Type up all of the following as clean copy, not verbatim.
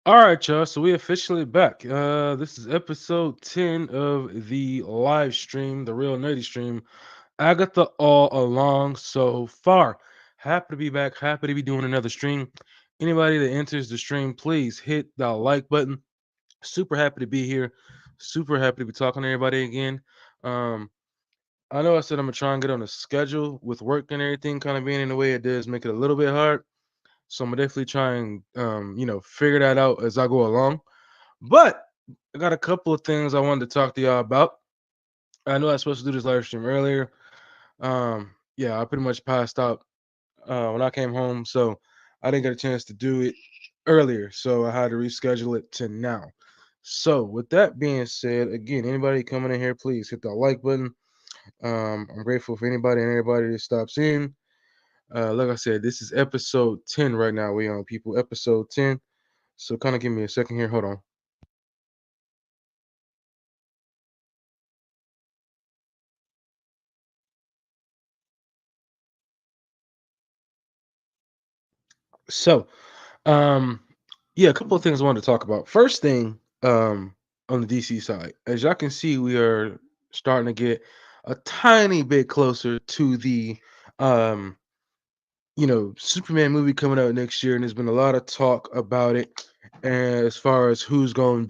All right, y'all. So we officially back. This is episode 10 of the live stream, the real nerdy stream. Agatha all along so far. Happy to be back. Happy to be doing another stream. Anybody that enters the stream, please hit that like button. Super happy to be here. Super happy to be talking to everybody again. Um, I know I said I'm gonna try and get on a schedule with work and everything kind of being in the way it does make it a little bit hard. So I'm gonna definitely try and figure that out as I go along. But I got a couple of things I wanted to talk to y'all about. I know I was supposed to do this live stream earlier. Yeah, I pretty much passed out when I came home, so I didn't get a chance to do it earlier. So I had to reschedule it to now. So with that being said, again, anybody coming in here, please hit that like button. I'm grateful for anybody and everybody that stops in. Like I said, this is episode 10 right now. We on people episode 10. So kind of give me a second here. Hold on. So Um, yeah, a couple of things I wanted to talk about. First thing, on the DC side, as y'all can see, we are starting to get a tiny bit closer to the um, Superman movie coming out next year, and there's been a lot of talk about it, and um, as far as who's going to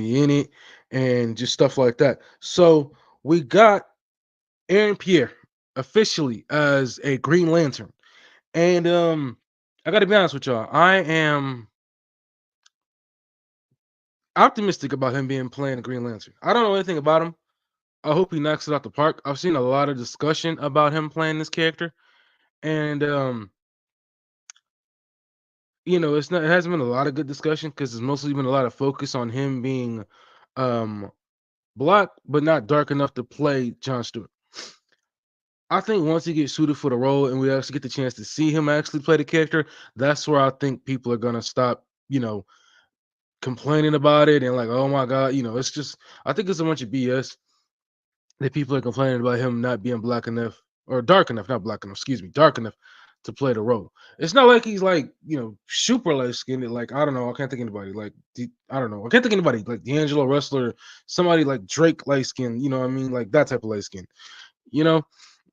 be in it, and just stuff like that. So we got Aaron Pierre officially as a Green Lantern. And I gotta be honest with y'all. I am optimistic about him being playing the Green Lantern. I don't know anything about him. I hope he knocks it out the park. I've seen a lot of discussion about him playing this character, and it hasn't been a lot of good discussion because there's mostly been a lot of focus on him being um black, but not dark enough to play John Stewart. I think once he gets suited for the role and we actually get the chance to see him actually play the character, that's where I think people are gonna stop, complaining about it and like, oh my god, it's just I think it's a bunch of BS that people are complaining about him not being black enough or dark enough, not black enough, excuse me, dark enough to play the role. It's not like he's like, super light skinned. Like, I don't know, I can't think of anybody like I don't know, I can't think of anybody like D'Angelo Wrestler, somebody like Drake light skin, you know what I mean? Like that type of light skin, you know?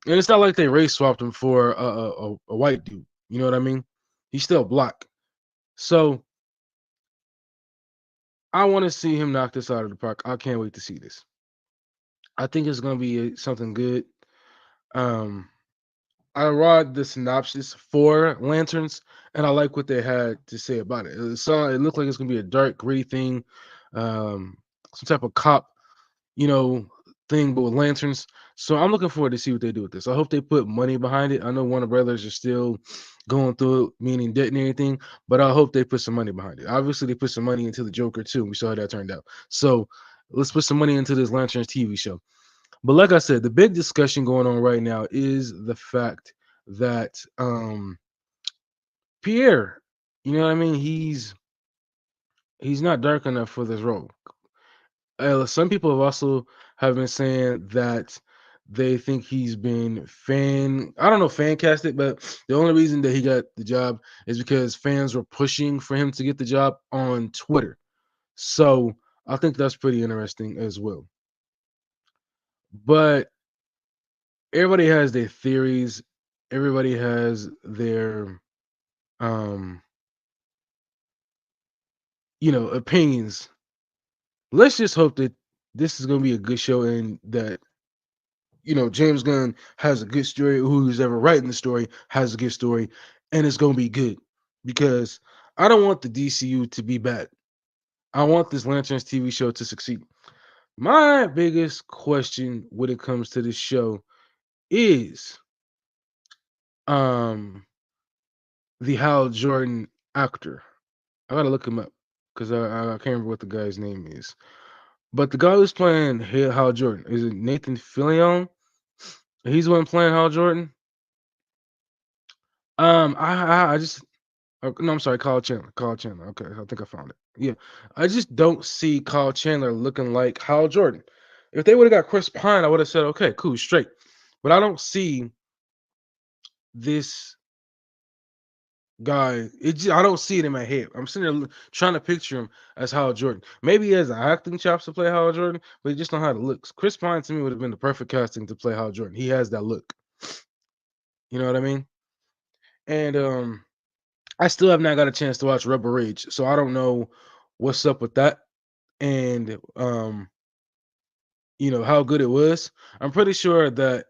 And it's not like they race swapped him for a white dude, you know what I mean? He's still black. So I want to see him knock this out of the park. I can't wait to see this. I think it's gonna be something good. Um, I read the synopsis for Lanterns, and I like what they had to say about it. It looked like it's gonna be a dark, gritty thing, um, some type of cop, you know, thing, but with lanterns. So I'm looking forward to see what they do with this. I hope they put money behind it. I know Warner Brothers are still going through it, meaning debt and everything, but I hope they put some money behind it. Obviously, they put some money into the Joker too. We saw how that turned out. So let's put some money into this Lanterns TV show. But like I said, the big discussion going on right now is the fact that Pierre, you know what I mean? He's not dark enough for this role. Some people have been saying that they think he's been I don't know, fan casted, but the only reason that he got the job is because fans were pushing for him to get the job on Twitter. So I think that's pretty interesting as well. But everybody has their theories. Everybody has their um, opinions. Let's just hope that this is gonna be a good show and that James Gunn has a good story. Who's ever writing the story has a good story, and it's gonna be good because I don't want the DCU to be bad. I want this Lanterns TV show to succeed. My biggest question when it comes to this show is um the Hal Jordan actor. I gotta look him up because I can't remember what the guy's name is. But the guy who's playing Hal Jordan is it Nathan Fillion? He's the one playing Hal Jordan. I just no, I'm sorry, Kyle Chandler. Kyle Chandler. Okay, I think I found it. Yeah, I just don't see Kyle Chandler looking like Hal Jordan. If they would have got Chris Pine, I would have said, okay, cool, straight. But I don't see this guy. I don't see it in my head. I'm sitting there trying to picture him as Hal Jordan. Maybe he has the acting chops to play Hal Jordan, but he just don't have the looks. Chris Pine to me would have been the perfect casting to play Hal Jordan. He has that look. You know what I mean? And I still have not got a chance to watch Rebel Rage, so I don't know what's up with that. And how good it was. I'm pretty sure that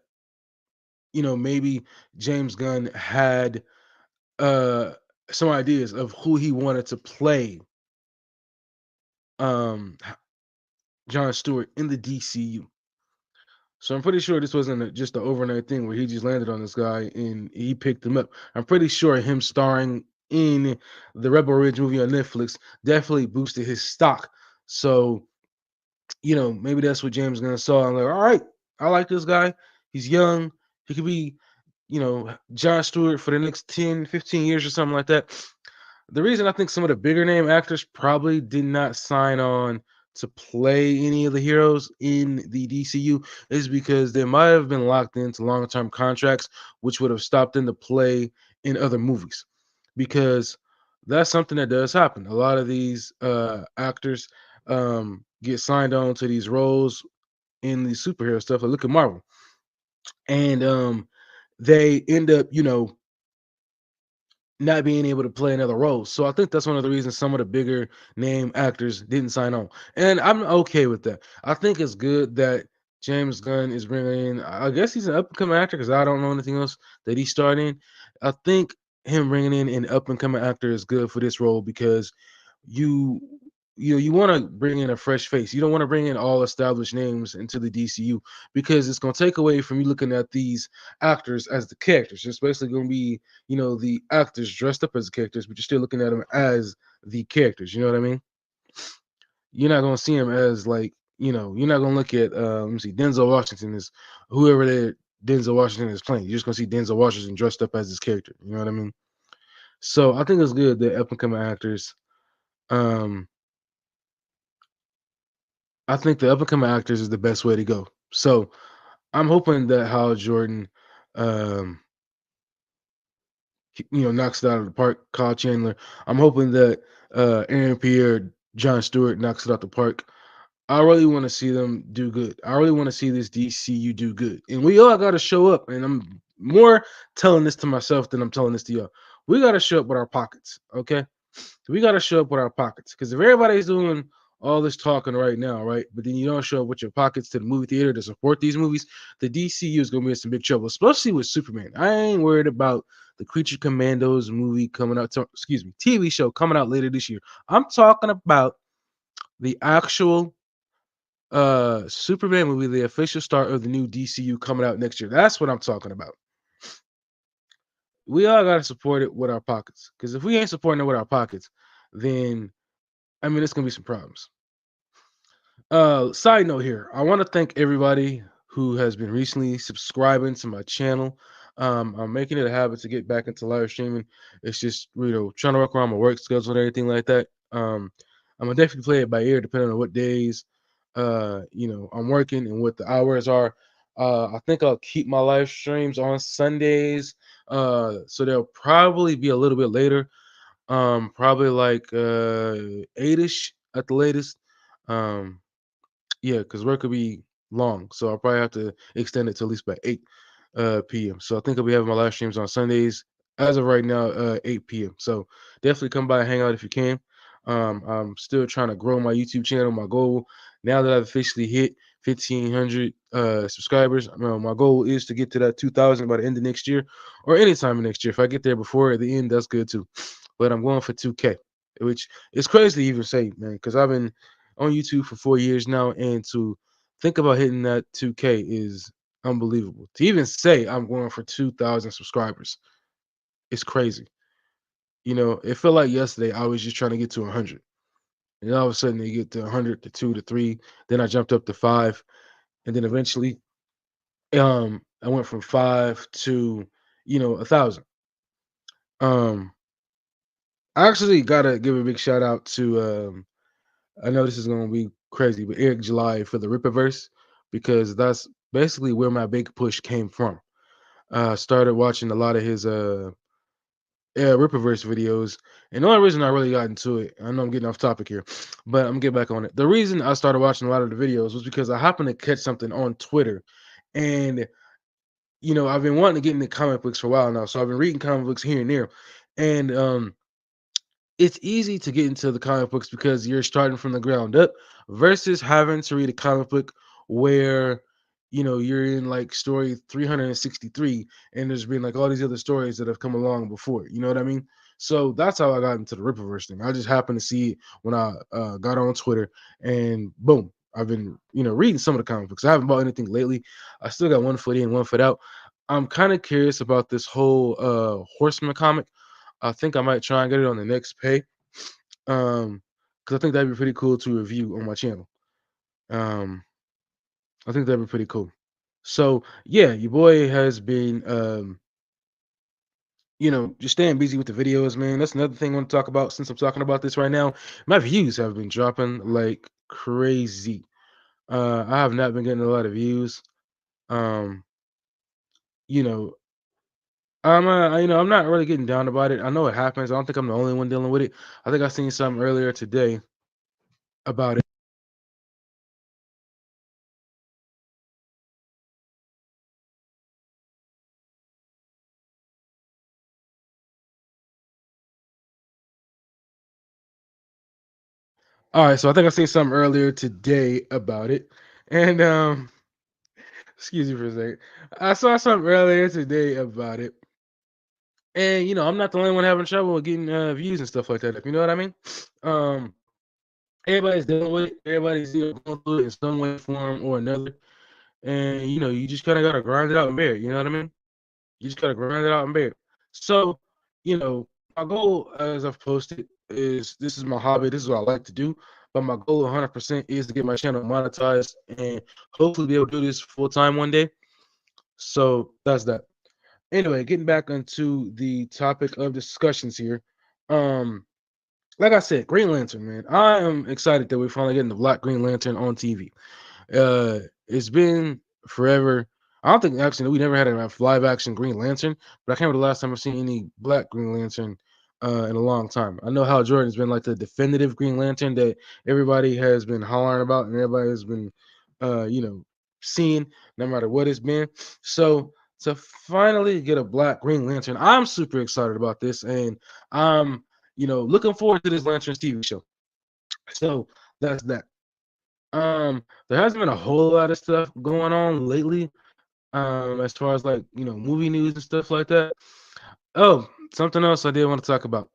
maybe James Gunn had uh some ideas of who he wanted to play h- John Stewart in the DCU. So I'm pretty sure this wasn't just an overnight thing where he just landed on this guy and he picked him up. I'm pretty sure him starring in the Rebel Ridge movie on Netflix definitely boosted his stock. So maybe that's what James Gunn saw. I'm like, all right, I like this guy. He's young. He could be, John Stewart for the next 10, 15 years or something like that. The reason I think some of the bigger name actors probably did not sign on to play any of the heroes in the DCU is because they might have been locked into long-term contracts, which would have stopped them to play in other movies. Because that's something that does happen. A lot of these actors get signed on to these roles in the superhero stuff. Like look at Marvel, and they end up, not being able to play another role. So I think that's one of the reasons some of the bigger name actors didn't sign on. And I'm okay with that. I think it's good that James Gunn is bringing in, I guess he's an up and coming actor because I don't know anything else that he's starting. I think him bringing in an up and coming actor is good for this role because you you want to bring in a fresh face. You don't want to bring in all established names into the DCU because it's going to take away from you looking at these actors as the characters. It's basically going to be the actors dressed up as the characters, but you're still looking at them as the characters. You know what I mean? You're not going to see them as like you're not going to look at let me see, Denzel Washington is whoever that Denzel Washington is playing. You're just going to see Denzel Washington dressed up as his character. You know what I mean? So I think it's good that up and coming actors. Um, I think the up and coming actors is the best way to go. So I'm hoping that Hal Jordan, um, knocks it out of the park. Kyle Chandler. I'm hoping that Aaron Pierre, John Stewart knocks it out the park. I really want to see them do good. I really want to see this DCU do good, and we all got to show up. And I'm more telling this to myself than I'm telling this to y'all. We got to show up with our pockets, okay? We got to show up with our pockets because if everybody's doing all this talking right now, right, but then you don't show up with your pockets to the movie theater to support these movies, the DCU is going to be in some big trouble, especially with Superman. I ain't worried about the Creature Commandos movie coming out, excuse me, TV show coming out later this year. I'm talking about the actual Superman movie, the official start of the new DCU coming out next year. That's what I'm talking about. We all got to support it with our pockets because if we ain't supporting it with our pockets, then I mean, it's gonna be some problems. Side note here, I want to thank everybody who has been recently subscribing to my channel. I'm making it a habit to get back into live streaming. It's just trying to work around my work schedule and everything like that. I'm gonna definitely play it by ear depending on what days I'm working and what the hours are. I think I'll keep my live streams on Sundays. So they'll probably be a little bit later. Probably like 8ish at the latest. Um, yeah, because work could be long, so I'll probably have to extend it to at least by 8 p.m. So I think I'll be having my live streams on Sundays. As of right now, 8 p.m. So definitely come by and hang out if you can. I'm still trying to grow my YouTube channel. My goal now that I've officially hit 1,500 subscribers, my goal is to get to that 2,000 by the end of next year or anytime next year. If I get there before the end, that's good too. But I'm going for 2K, which is crazy to even say, man, because I've been on YouTube for 4 years now, and to think about hitting that 2K is unbelievable. To even say I'm going for 2,000 subscribers, it's crazy. It felt like yesterday I was just trying to get to 100, and all of a sudden they get to 100 to 2 to 3. Then I jumped up to 5, and then eventually, I went from 5 to 1,000. Um, I actually gotta give a big shout out to I know this is gonna be crazy, but Eric July for the Rippaverse because that's basically where my big push came from. Started watching a lot of his Rippaverse videos. And the only reason I really got into it, I know I'm getting off topic here, but I'm gonna get back on it. The reason I started watching a lot of the videos was because I happened to catch something on Twitter, and I've been wanting to get into comic books for a while now, so I've been reading comic books here and there, and it's easy to get into the comic books because you're starting from the ground up versus having to read a comic book where you're in like story 363 and there's been like all these other stories that have come along before. You know what I mean? So that's how I got into the Rippaverse thing. I just happened to see it when I got on Twitter, and boom, I've been reading some of the comic books. I haven't bought anything lately. I still got one foot in, one foot out. I'm kind of curious about this whole Horseman comic. I think I might try and get it on the next pay. Because I think that'd be pretty cool to review on my channel. Um, I think that'd be pretty cool. So yeah, your boy has been just staying busy with the videos, man. That's another thing I want to talk about since I'm talking about this right now. My views have been dropping like crazy. I have not been getting a lot of views. Um, you know, I'm not really getting down about it. I know it happens. I don't think I'm the only one dealing with it. I think I seen something earlier today about it. All right, so I think I seen something earlier today about it, and excuse me for a second. I saw something earlier today about it, and I'm not the only one having trouble with getting views and stuff like that. If you know what I mean. Um, Everybody's dealing with it. Everybody's going through it in some way, form, or another, and you just kind of gotta grind it out and bear it. You know what I mean? You just gotta grind it out and bear it. So, my goal, as I've posted, is this is my hobby. This is what I like to do. But my goal 100% is to get my channel monetized and hopefully be able to do this full time one day. So that's that. Anyway, getting back into the topic of discussions here. Um, like I said, Green Lantern, man. I am excited that we're finally getting the Black Green Lantern on TV. It's been forever. I don't think actually we never had a live action Green Lantern, but I can't remember the last time I've seen any Black Green Lantern in a long time. I know Hal Jordan's been like the definitive Green Lantern that everybody has been hollering about and everybody has been, seeing no matter what it's been. So to finally get a Black Green Lantern, I'm super excited about this, and I'm looking forward to this Lanterns TV show. So that's that. There hasn't been a whole lot of stuff going on lately, as far as like, movie news and stuff like that. Oh, something else I did want to talk about.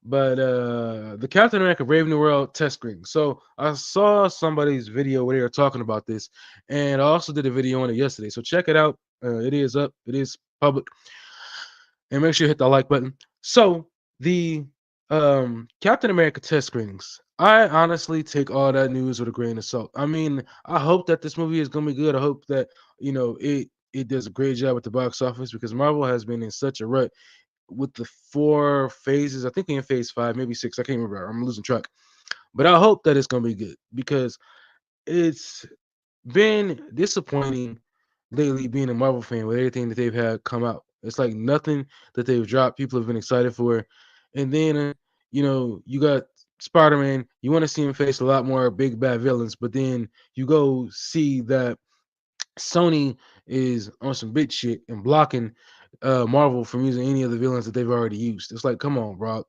But the Captain America Brave New World test screen. So I saw somebody's video where they were talking about this, and I also did a video on it yesterday. So check it out. It is up, it is public, and make sure you hit the like button. So the Captain America test screenings. I honestly take all that news with a grain of salt. I mean, I hope that this movie is gonna be good. I hope that it does a great job at the box office because Marvel has been in such a rut with the four phases. I think we're in phase five, maybe six. I can't remember. I'm losing track. But I hope that it's gonna be good because it's been disappointing lately being a Marvel fan with everything that they've had come out. It's like nothing that they've dropped. People have been excited for, and then you got Spider-Man. You want to see him face a lot more big bad villains, but then you go see that Sony is on some big shit and blocking Marvel from using any of the villains that they've already used. It's like, come on, bro.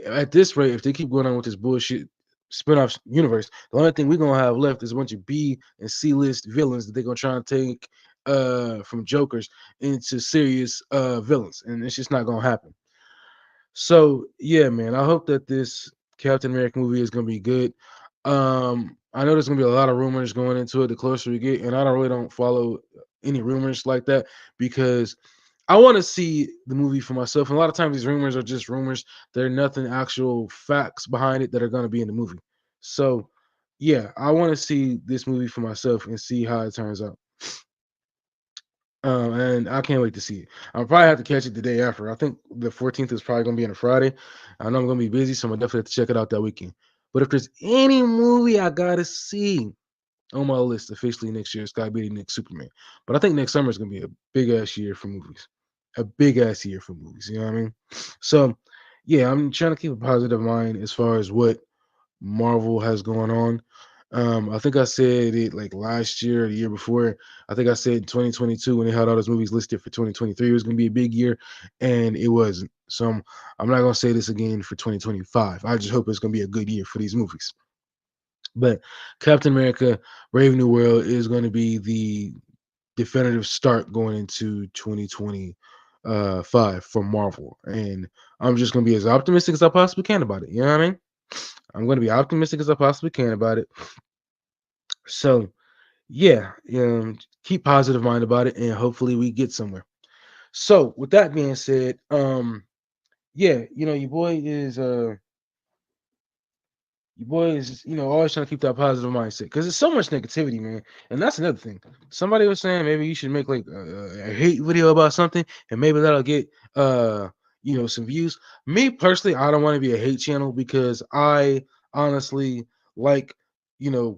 At this rate, if they keep going on with this bullshit spin-off universe, the only thing we're gonna have left is a bunch of B and C list villains that they're gonna try and take from Jokers into serious villains, and it's just not gonna happen. So yeah, man, I hope that this Captain America movie is gonna be good. I know there's gonna be a lot of rumors going into it the closer we get, and I don't follow any rumors like that because I want to see the movie for myself. And a lot of times these rumors are just rumors. There are nothing actual facts behind it that are gonna be in the movie. So yeah, I want to see this movie for myself and see how it turns out. And I can't wait to see it. I'll probably have to catch it the day after. I think the 14th is probably gonna be on a Friday. I know I'm gonna be busy, so I'm gonna definitely have to check it out that weekend. But if there's any movie I gotta see on my list officially next year, it's gotta be the next Superman. But I think next summer is gonna be a big ass year for movies. a big ass year for movies. You know what I mean? So yeah, I'm trying to keep a positive mind as far as what Marvel has going on. I think I said it like last year or the year before. I think I said 2022 when they had all those movies listed for 2023 it was going to be a big year, and it wasn't. So I'm not going to say this again for 2025. I just hope it's going to be a good year for these movies. But Captain America: Brave New World is going to be the definitive start going into 2025 for Marvel, and I'm just going to be as optimistic as I possibly can about it. You know what I mean? I'm going to be optimistic as I possibly can about it. So yeah, keep positive mind about it, and hopefully we get somewhere. So with that being said, yeah, your boy is always trying to keep that positive mindset because there's so much negativity, man. And that's another thing. Somebody was saying maybe you should make like a hate video about something, and maybe that'll get some views. Me personally, I don't want to be a hate channel because I honestly like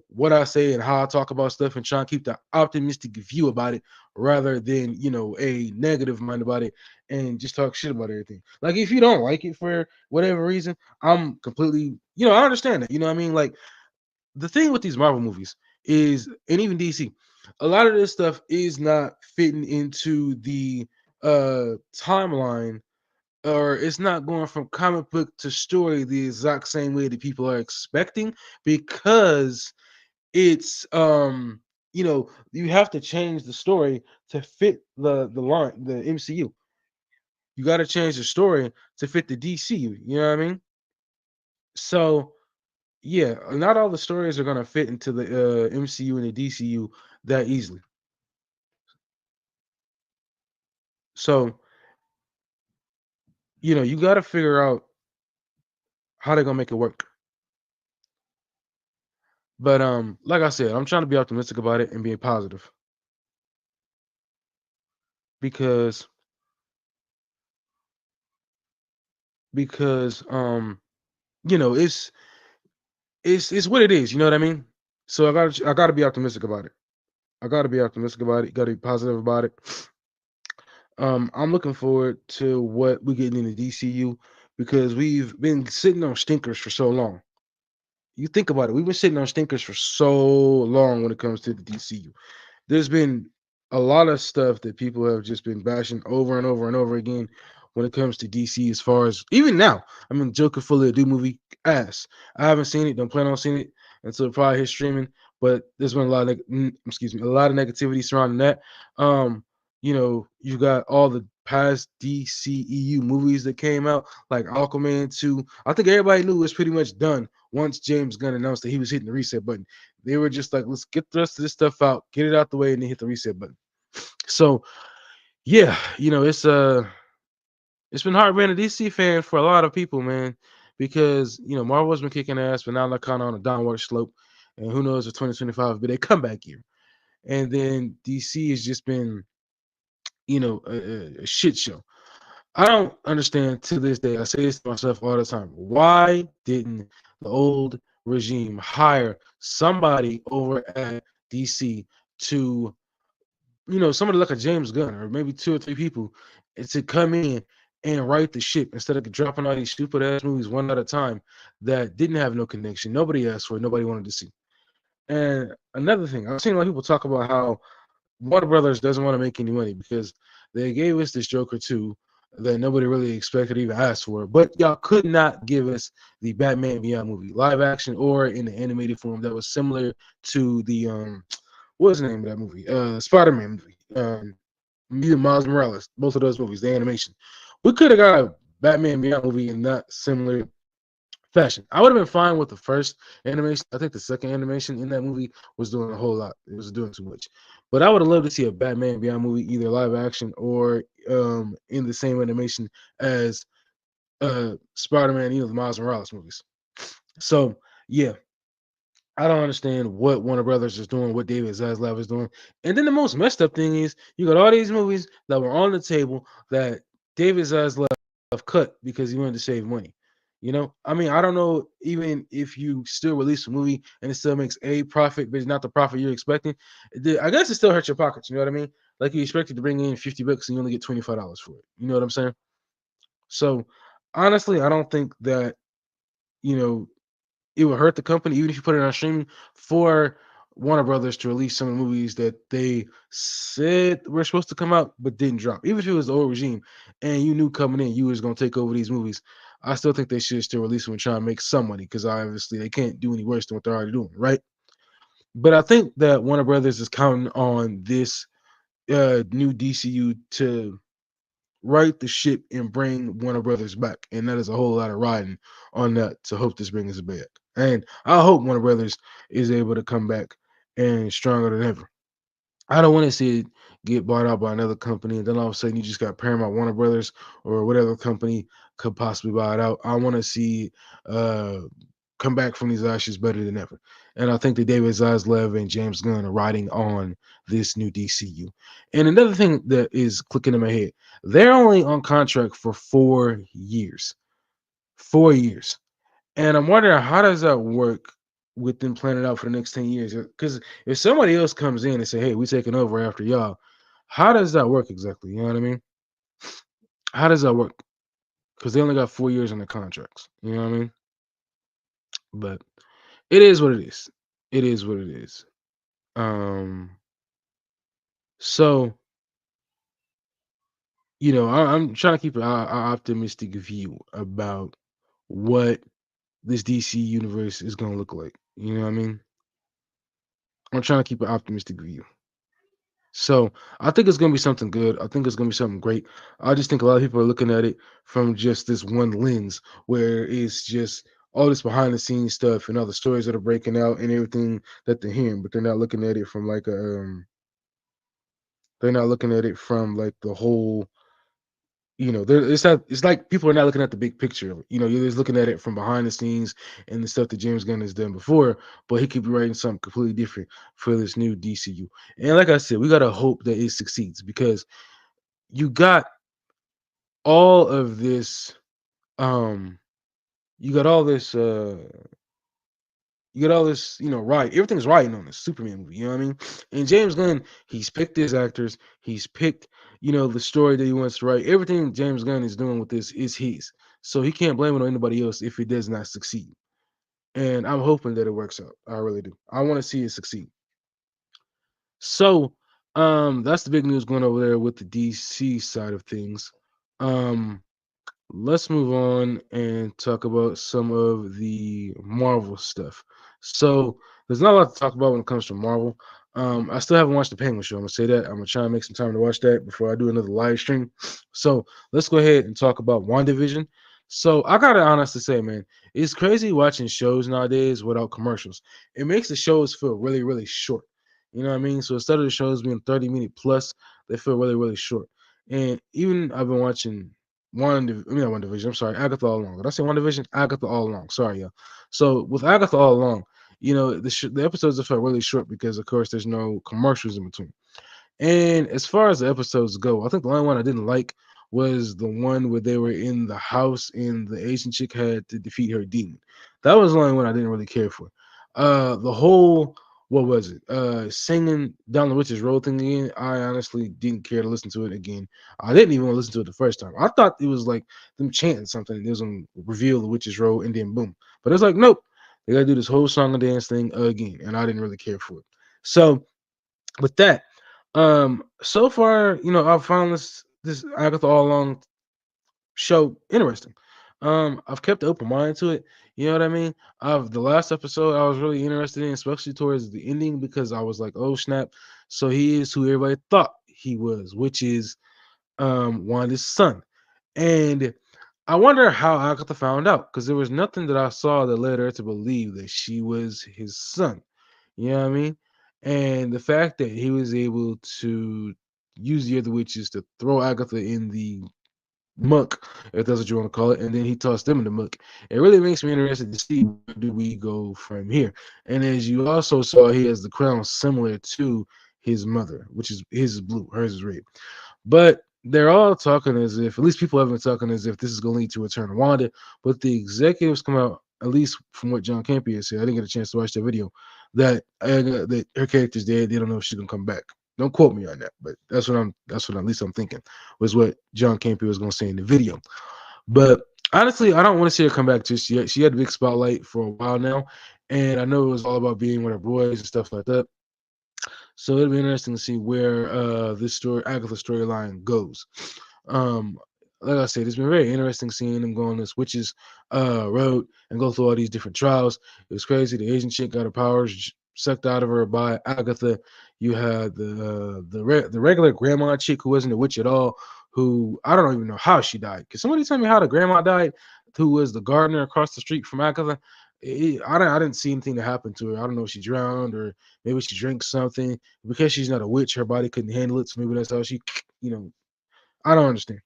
what I say and how I talk about stuff and try and keep the optimistic view about it rather than a negative mind about it and just talk shit about everything. Like if you don't like it for whatever reason, I'm completely, I understand that. You know what I mean? Like the thing with these Marvel movies is, and even DC, a lot of this stuff is not fitting into the timeline, or it's not going from comic book to story the exact same way that people are expecting because it's you have to change the story to fit the MCU. You got to change the story to fit the DCU. You know what I mean? So yeah, not all the stories are gonna fit into the MCU and the DCU that easily. So you got to figure out how they're gonna make it work. But like I said, I'm trying to be optimistic about it and being positive because it's what it is. You know what I mean? So I gotta be optimistic about it. I gotta be optimistic about it. Gotta be positive about it. I'm looking forward to what we get in the DCU because we've been sitting on stinkers for so long. You think about it, we've been sitting on stinkers for so long when it comes to the DCU. There's been a lot of stuff that people have just been bashing over and over and over again when it comes to DC. As far as even now, I mean, Joker fully a do movie ass. I haven't seen it, don't plan on seeing it until it probably hits streaming. But there's been a lot of excuse me, a lot of negativity surrounding that. You got all the past DCEU movies that came out, like Aquaman 2. I think everybody knew it was pretty much done once James Gunn announced that he was hitting the reset button. They were just like, let's get the rest of this stuff out, get it out the way, and then hit the reset button. So yeah, it's been hard being a DC fan for a lot of people, man, because Marvel's been kicking ass, but now they're kind of on a downward slope, and who knows if 2025 will be a comeback year. And then DC has just been, a shit show. I don't understand to this day. I say this to myself all the time. Why didn't the old regime hire somebody over at DC to, somebody like a James Gunn or maybe two or three people to come in and write the ship instead of dropping all these stupid ass movies one at a time that didn't have no connection. Nobody asked for it. Nobody wanted to see. And another thing, I've seen a lot of people talk about how Warner Brothers doesn't want to make any money because they gave us this Joker 2 that nobody really expected or even asked for. But y'all could not give us the Batman Beyond movie, live action or in the animated form that was similar to the what was the name of that movie? Spider-Man movie. Either Miles Morales, both of those movies, the animation. We could have got a Batman Beyond movie in that similar fashion. I would have been fine with the first animation. I think the second animation in that movie was doing a whole lot. It was doing too much. But I would have loved to see a Batman Beyond movie, either live action or in the same animation as Spider-Man, the Miles Morales movies. So yeah, I don't understand what Warner Brothers is doing, what David Zaslav is doing. And then the most messed up thing is you got all these movies that were on the table that David Zaslav cut because he wanted to save money. I mean, I don't know even if you still release a movie and it still makes a profit, but it's not the profit you're expecting. I guess it still hurts your pockets. You know what I mean? like you expected to bring in $50 and you only get $25 for it. You know what I'm saying? So honestly, I don't think that you know it would hurt the company, even if you put it on streaming, for Warner Brothers to release some of the movies that they said were supposed to come out but didn't drop. Even if it was the old regime and you knew coming in you was going to take over these movies, I still think they should still release them and try and make some money because obviously they can't do any worse than what they're already doing, right? But I think that Warner Brothers is counting on this new DCU to right the ship and bring Warner Brothers back. And that is a whole lot of riding on that to hope this brings us back. And I hope Warner Brothers is able to come back and stronger than ever. I don't want to see it get bought out by another company, and then all of a sudden you just got Paramount, Warner Brothers, or whatever company could possibly buy it out. I want to see uh, come back from these ashes better than ever. And I think that David Zaslav and James Gunn are riding on this new DCU. And another thing that is clicking in my head, they're only on contract for 4 years. 4 years. And I'm wondering how does that work with them planning out for the next 10 years? Because if somebody else comes in and say, hey, we're taking over after y'all, how does that work exactly? You know what I mean? How does that work? Because they only got 4 years on their contracts. You know what I mean? But it is what it is. It is what it is. Um, so I'm trying to keep an optimistic view about what this DC universe is going to look like. You know what I mean? I'm trying to keep an optimistic view. So I think it's gonna be something good. I think it's gonna be something great. I just think a lot of people are looking at it from just this one lens, where it's just all this behind the scenes stuff and all the stories that are breaking out and everything that they're hearing, but they're not looking at it from like they're not looking at it from like the whole. It's not. It's like people are not looking at the big picture. You're just looking at it from behind the scenes and the stuff that James Gunn has done before. But he could be writing something completely different for this new DCU. And like I said, we gotta hope that it succeeds because you got all of this. Um, you got all this. You got all this. Right. Everything's riding on this Superman movie. You know what I mean? And James Gunn, he's picked his actors. He's picked, the story that he wants to write. Everything James Gunn is doing with this is his. So he can't blame it on anybody else if it does not succeed. And I'm hoping that it works out. I really do. I want to see it succeed. So, that's the big news going over there with the DC side of things. Um, let's move on and talk about some of the Marvel stuff. So there's not a lot to talk about when it comes to Marvel. I still haven't watched the Penguin show. I'm gonna say that. I'm gonna try and make some time to watch that before I do another live stream. So let's go ahead and talk about WandaVision. So I gotta honestly say, man, it's crazy watching shows nowadays without commercials. It makes the shows feel really, really short. You know what I mean? So instead of the shows being 30-minute plus, they feel really, really short. And even I've been watching not One Division. I'm sorry, Agatha All Along. Did I say One Division? Agatha All Along. Sorry, yeah. So with Agatha All Along, the episodes have felt really short because, of course, there's no commercials in between. And as far as the episodes go, I think the only one I didn't like was the one where they were in the house and the Asian chick had to defeat her demon. That was the only one I didn't really care for. The whole what was it? Singing down the witch's road thing again. I honestly didn't care to listen to it again. I didn't even want to listen to it the first time. I thought it was like them chanting something. It was gonna reveal the witch's road and then boom. But it's like nope. They gotta do this whole song and dance thing again, and I didn't really care for it. So with that, so far, I've found this Agatha All Along show interesting. I've kept an open mind to it. You know what I mean? Of the last episode, I was really interested in, especially towards the ending, because I was like, "Oh snap!" So he is who everybody thought he was, which is Wanda's son. And I wonder how Agatha found out, because there was nothing that I saw that led her to believe that she was his son. You know what I mean? And the fact that he was able to use the other witches to throw Agatha in the muck, if that's what you want to call it, and then he tossed them in the muck. It really makes me interested to see where do we go from here. And as you also saw, he has the crown similar to his mother, which is his is blue, hers is red. But they're all talking as if, at least people have been talking as if this is going to lead to Return of Wanda. But the executives come out, at least from what John Campea said, I didn't get a chance to watch that video, that her character's dead. They don't know if she's going to come back. Don't quote me on that, but that's what at least I'm thinking was what John Campy was gonna say in the video. But honestly, I don't want to see her come back just yet. She had a big spotlight for a while now, and I know it was all about being with her boys and stuff like that. So it'll be interesting to see where this story, Agatha storyline, goes. Um, like I said, it's been very interesting seeing them go on this witches road and go through all these different trials. It was crazy. The Asian chick got her powers sucked out of her by Agatha. You had the regular grandma chick who wasn't a witch at all. Who I don't even know how she died. Can somebody tell me how the grandma died? Who was the gardener across the street from Agatha? I didn't see anything that happened to her. I don't know if she drowned or maybe she drank something because she's not a witch. Her body couldn't handle it, so maybe that's how she, you know, I don't understand.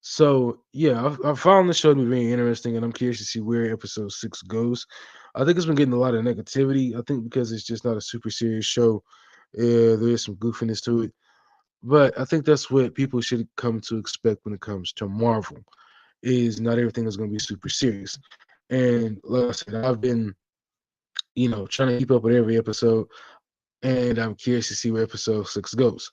So yeah, I found the show to be very interesting, and I'm curious to see where episode 6 goes. I think it's been getting a lot of negativity. I think because it's just not a super serious show. There is some goofiness to it, but I think that's what people should come to expect when it comes to Marvel. Is not everything is going to be super serious. And like I said, I've been trying to keep up with every episode, and I'm curious to see where episode 6 goes.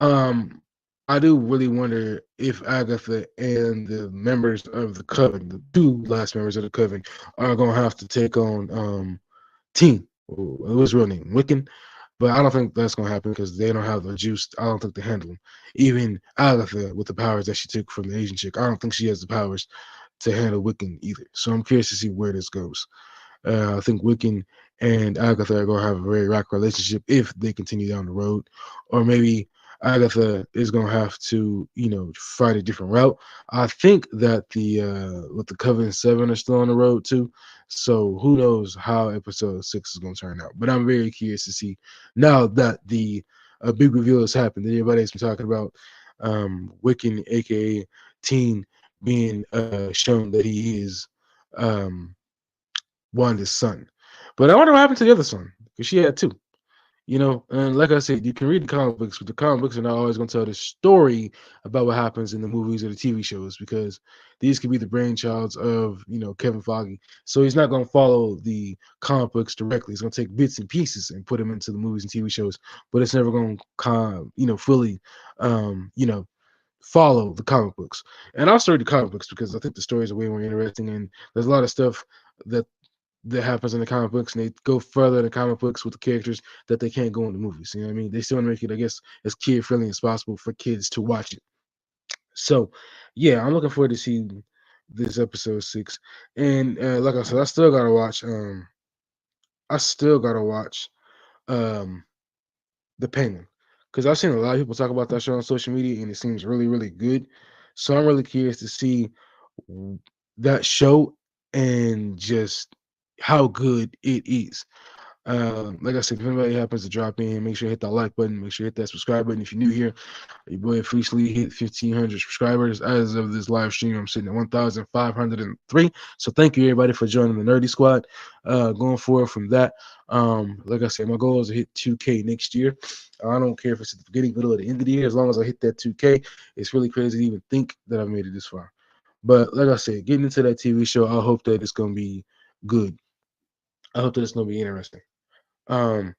Um, I do really wonder if Agatha and the members of the coven, the two last members of the coven, are gonna have to take on Team. What was his real name? Wiccan. But I don't think that's gonna happen because they don't have the juice. I don't think they handle him. Even Agatha, with the powers that she took from the Asian chick, I don't think she has the powers to handle Wiccan either. So I'm curious to see where this goes. I think Wiccan and Agatha are going to have a very rock relationship if they continue down the road, or maybe Agatha is going to have to, fight a different route. I think that the with the Coven 7 are still on the road too, so who knows how episode 6 is going to turn out. But I'm very curious to see now that the big reveal has happened that everybody's been talking about. Wiccan, aka Teen, being shown that he is. Um, Wanda's son. But I wonder what happened to the other son because she had two. And like I said, you can read the comic books, but the comic books are not always going to tell the story about what happens in the movies or the TV shows because these could be the brainchilds of Kevin Feige. So he's not going to follow the comic books directly. He's going to take bits and pieces and put them into the movies and TV shows, but it's never going to fully follow the comic books. And I'll start the comic books because I think the stories are way more interesting and there's a lot of stuff that happens in the comic books, and they go further in the comic books with the characters that they can't go in the movies. You know what I mean? They still want to make it, I guess, as kid friendly as possible for kids to watch it. So, yeah, I'm looking forward to seeing this episode 6. And like I said, I still gotta watch. I still gotta watch um the Penguin because I've seen a lot of people talk about that show on social media, and it seems really, really good. So I'm really curious to see that show and just how good it is. Like I said, if anybody happens to drop in, make sure you hit that like button. Make sure you hit that subscribe button. If you're new here, your boy officially hit 1,500 subscribers. As of this live stream, I'm sitting at 1,503. So thank you, everybody, for joining the Nerdy Squad. Going forward from that, like I said, my goal is to hit 2K next year. I don't care if it's at the beginning, middle, or the end of the year. As long as I hit that 2K, it's really crazy to even think that I've made it this far. But like I said, getting into that TV show, I hope that it's going to be good. I hope that it's going to be interesting. Um,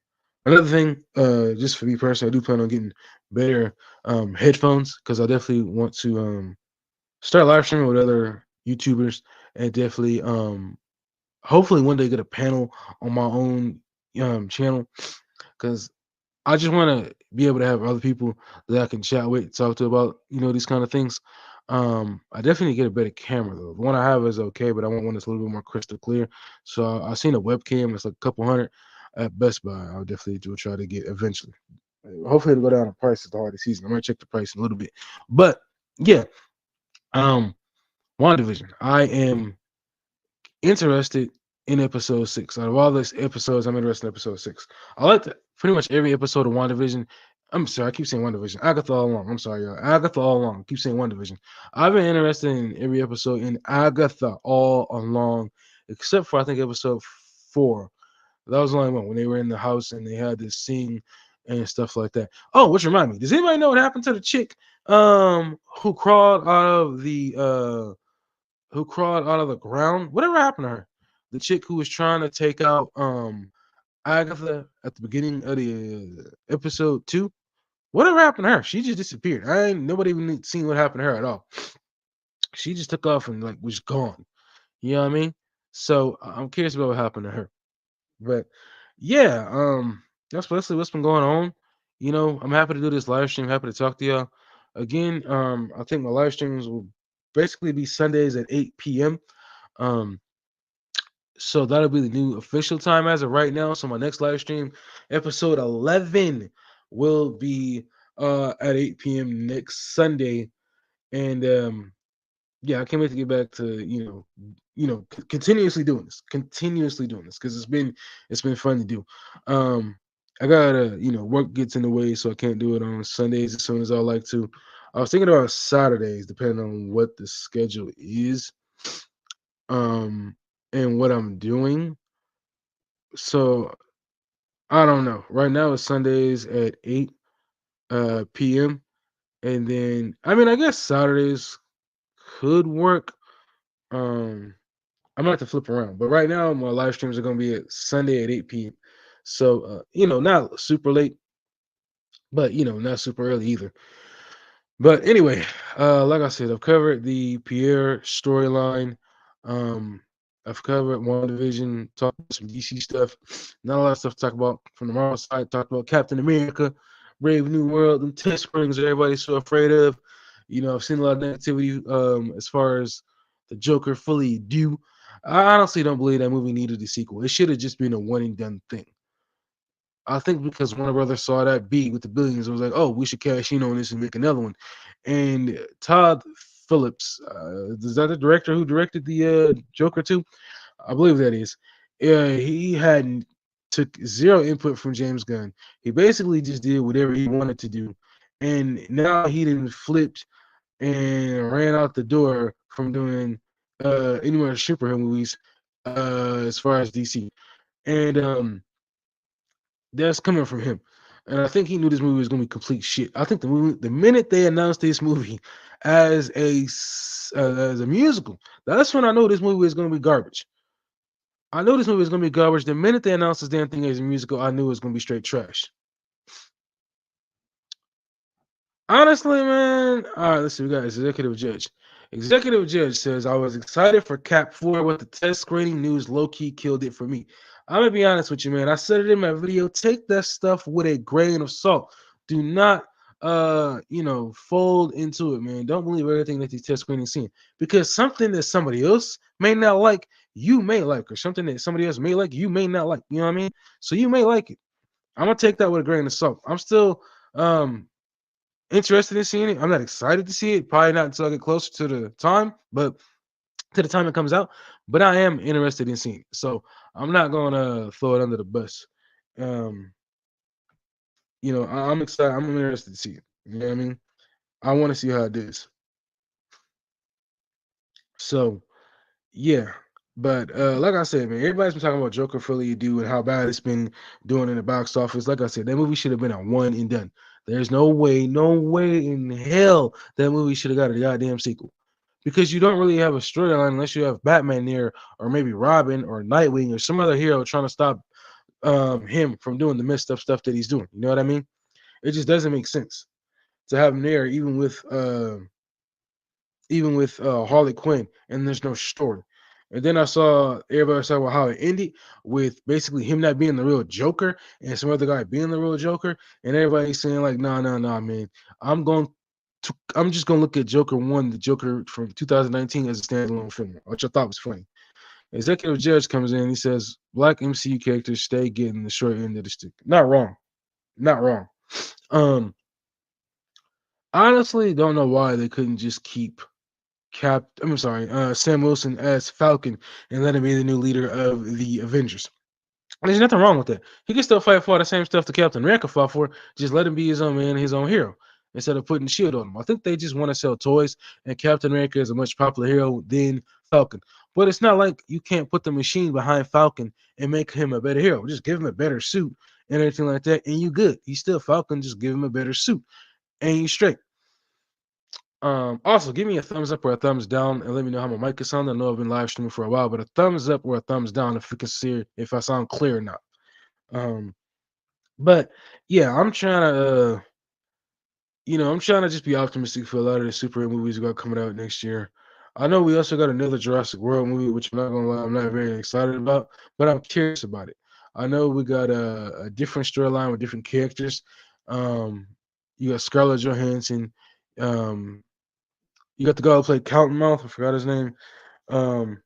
Another thing, just for me personally, I do plan on getting better headphones because I definitely want to start live streaming with other YouTubers and definitely hopefully one day get a panel on my own channel because I just want to be able to have other people that I can chat with, talk to about these kind of things. I definitely get a better camera though. The one I have is okay, but I want one that's a little bit more crystal clear. So I seen a webcam that's like a couple hundred at Best Buy. I'll definitely do try to get eventually. Hopefully it'll go down in price at the holiday season. I might check the price in a little bit, but yeah. Um, WandaVision. I am interested in episode 6. Out of all these episodes, I'm interested in episode 6. I like pretty much every episode of WandaVision. I'm sorry, I keep saying WandaVision. Agatha all along. I'm sorry, y'all. Agatha all along. I keep saying WandaVision. I've been interested in every episode in Agatha all along, except for I think episode 4. That was the only one when they were in the house and they had this scene and stuff like that. Oh, which remind me, does anybody know what happened to the chick who crawled out of the ground? Whatever happened to her? The chick who was trying to take out Agatha at the beginning of the episode 2. Whatever happened to her? She just disappeared. I ain't nobody even seen what happened to her at all. She just took off and like was gone. You know what I mean? So I'm curious about what happened to her. But yeah, that's basically what's been going on. I'm happy to do this live stream. Happy to talk to y'all again. I think my live streams will basically be Sundays at 8 p.m. Um, so that'll be the new official time as of right now. So my next live stream, episode 11, will be at 8 p.m. next Sunday. And yeah, I can't wait to get back to continuously doing this because it's been fun to do. Um, I gotta work gets in the way, so I can't do it on Sundays as soon as I like to. I was thinking about Saturdays, depending on what the schedule is, um, and what I'm doing. So I don't know. Right now it's Sundays at 8 p.m. And then I guess Saturdays could work. Um I'm gonna have to flip around. But right now my live streams are gonna be at Sunday at 8 p.m. So not super late, but not super early either. But anyway, like I said, I've covered the Pierre storyline. Um, I've covered WandaVision, talked about some DC stuff. Not a lot of stuff to talk about from the Marvel side. Talked about Captain America, Brave New World, and test springs that everybody's so afraid of. I've seen a lot of negativity as far as the Joker fully due. I honestly don't believe that movie needed a sequel. It should have just been a one and done thing. I think because Warner Brothers saw that beat with the billions, it was like, oh, we should cash in on this and make another one. And Todd Phillips, is that the director who directed the Joker too? I believe that is. He had took zero input from James Gunn. He basically just did whatever he wanted to do, and now he didn't flipped and ran out the door from doing any more superhero movies as far as DC. And that's coming from him. And I think he knew this movie was going to be complete shit. I think the minute they announced this movie as as a musical, that's when I know this movie is going to be garbage. I know this movie is going to be garbage. The minute they announced this damn thing as a musical, I knew it was going to be straight trash. Honestly, man. All right, let's see. We got executive judge. Executive judge says I was excited for Cap 4, but the test screening news low key killed it for me. I'm gonna be honest with you, man. I said it in my video. Take that stuff with a grain of salt. Do not fold into it, man. Don't believe everything that these test screenings see. Because something that somebody else may not like, you may like, or something that somebody else may like, you may not like. You know what I mean? So you may like it. I'm gonna take that with a grain of salt. I'm still interested in seeing it. I'm not excited to see it. Probably not until I get closer to the time, but to the time it comes out. But I am interested in seeing it. So I'm not gonna throw it under the bus. Um, I'm excited. I'm interested to see it. You know what I mean? I want to see how it is. So yeah. But like I said, man, everybody's been talking about Joker fully do and how bad it's been doing in the box office. Like I said, that movie should have been a one and done. There's no way in hell that movie should have got a goddamn sequel. Because you don't really have a storyline unless you have Batman there, or maybe Robin or Nightwing or some other hero trying to stop him from doing the messed up stuff that he's doing. You know what I mean? It just doesn't make sense to have him there, even with Harley Quinn, and there's no story. And then I saw everybody talk about how it ended with basically him not being the real Joker and some other guy being the real Joker, and everybody saying like, "No, no, no, man, I'm just gonna look at Joker one, the Joker from 2019 as a standalone film," which I thought was funny. Executive Judge comes in, he says, "Black MCU characters stay getting the short end of the stick." Not wrong, not wrong. Um, Honestly, don't know why they couldn't just keep I'm sorry, Sam Wilson as Falcon and let him be the new leader of the Avengers. And there's nothing wrong with that. He can still fight for the same stuff the Captain America fought for. Just let him be his own man, his own hero, instead of putting Shield on him. I think they just want to sell toys, and Captain America is a much popular hero than Falcon. But it's not like you can't put the machine behind Falcon and make him a better hero. Just give him a better suit and everything like that, and you good. He's still Falcon. Just give him a better suit, and you straight. Also, give me a thumbs up or a thumbs down and let me know how my mic is sounding. I know I've been live streaming for a while, but a thumbs up or a thumbs down if you can see if I sound clear or not. Um, but yeah, I'm trying to I'm trying to just be optimistic for a lot of the superhero movies we got coming out next year. I know we also got another Jurassic World movie, which I'm not gonna lie, I'm not very excited about, but I'm curious about it. I know we got a different storyline with different characters. Um, you got Scarlett Johansson. Um, you got the guy who played Cottonmouth. I forgot his name. Um,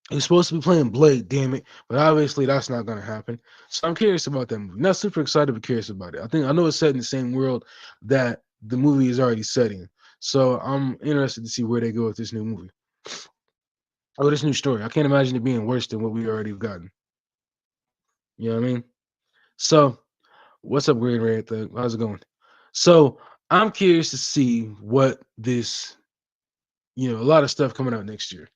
he's supposed to be playing Blade, damn it, but obviously that's not gonna happen. So I'm curious about that movie. Not super excited, but curious about it. I know it's set in the same world that the movie is already setting. So I'm interested to see where they go with this new movie. Oh, this new story. I can't imagine it being worse than what we already have gotten. You know what I mean? So what's up, Green Red Thug? How's it going? So I'm curious to see what this, a lot of stuff coming out next year.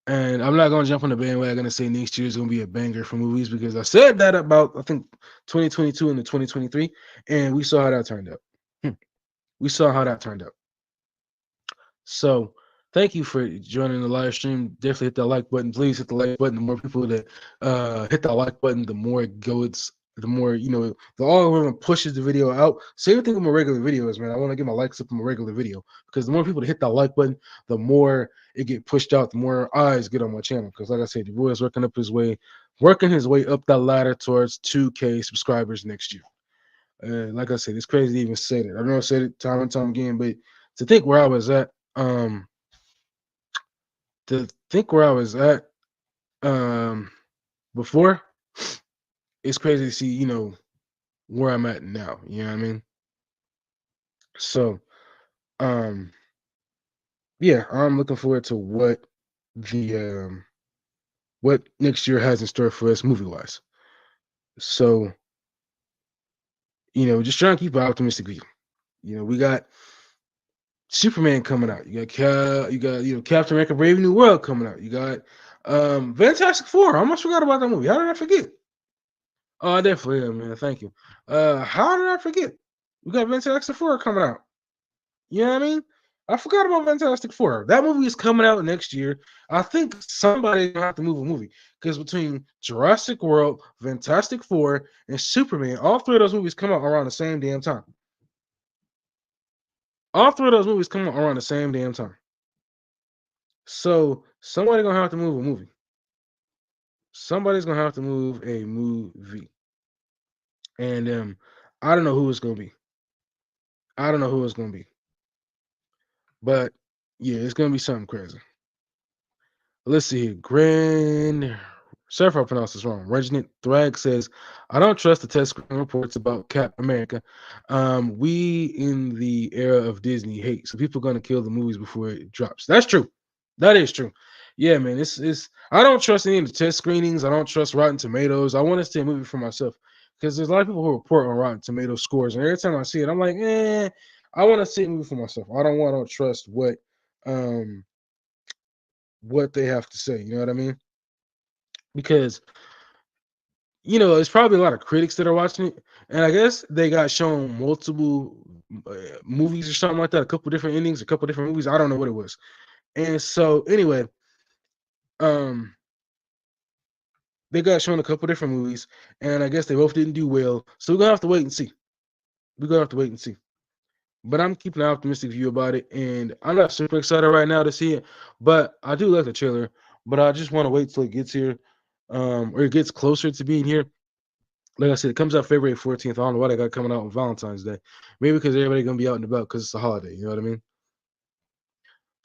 And I'm not gonna jump on the bandwagon and say next year is gonna be a banger for movies because I said that about I think 2022 and the 2023, and we saw how that turned out. Hmm. We saw how that turned out. So thank you for joining the live stream. Definitely hit that like button. Please hit the like button. The more people that hit that like button, the more it goes. The more the algorithm pushes the video out. Same thing with my regular videos, man. I want to get my likes up on my regular video because the more people that hit that like button, the more it get pushed out. The more eyes get on my channel. Because like I said, the boy is working his way up that ladder towards 2K subscribers next year. Like I said, it's crazy to even say that. I know I said it time and time again, but to think where I was at, um, to think where I was at um before, it's crazy to see, where I'm at now. You know what I mean? So, um, yeah, I'm looking forward to the what next year has in store for us movie wise. So, just trying to keep an optimistic view. We got Superman coming out. Captain America: Brave New World coming out. You got Fantastic Four. I almost forgot about that movie. How did I forget? Oh, I definitely am, man. Thank you. How did I forget? We got Fantastic Four coming out. You know what I mean? I forgot about Fantastic Four. That movie is coming out next year. I think somebody's gonna have to move a movie because between Jurassic World, Fantastic Four, and Superman, all three of those movies come out around the same damn time. All three of those movies come out around the same damn time. So somebody's gonna have to move a movie. Somebody's gonna have to move a movie, and I don't know who it's gonna be. I don't know who it's gonna be. But yeah, it's gonna be something crazy. Let's see here. Grand Sorry if I pronounce this wrong. Reginald Thrag says, I don't trust the test screen reports about Cap America. We in the era of Disney hate. So people are gonna kill the movies before it drops. That's true. That is true. Yeah, man. It's I don't trust any of the test screenings. I don't trust Rotten Tomatoes. I want to see a movie for myself. Because there's a lot of people who report on Rotten Tomato scores, and every time I see it, I'm like, I want to see a movie for myself. I don't want to trust um what they have to say. You know what I mean? Because there's probably a lot of critics that are watching it, and I guess they got shown multiple movies or something like that, a couple different endings, a couple different movies. I don't know what it was. And so anyway, um, they got shown a couple different movies, and I guess they both didn't do well. So we're gonna have to wait and see. We're gonna have to wait and see. But I'm keeping an optimistic view about it, and I'm not super excited right now to see it. But I do like the trailer. But I just want to wait till it gets here, or it gets closer to being here. Like I said, it comes out February 14th. I don't know why they got coming out on Valentine's Day. Maybe because everybody gonna be out and about because it's a holiday. You know what I mean?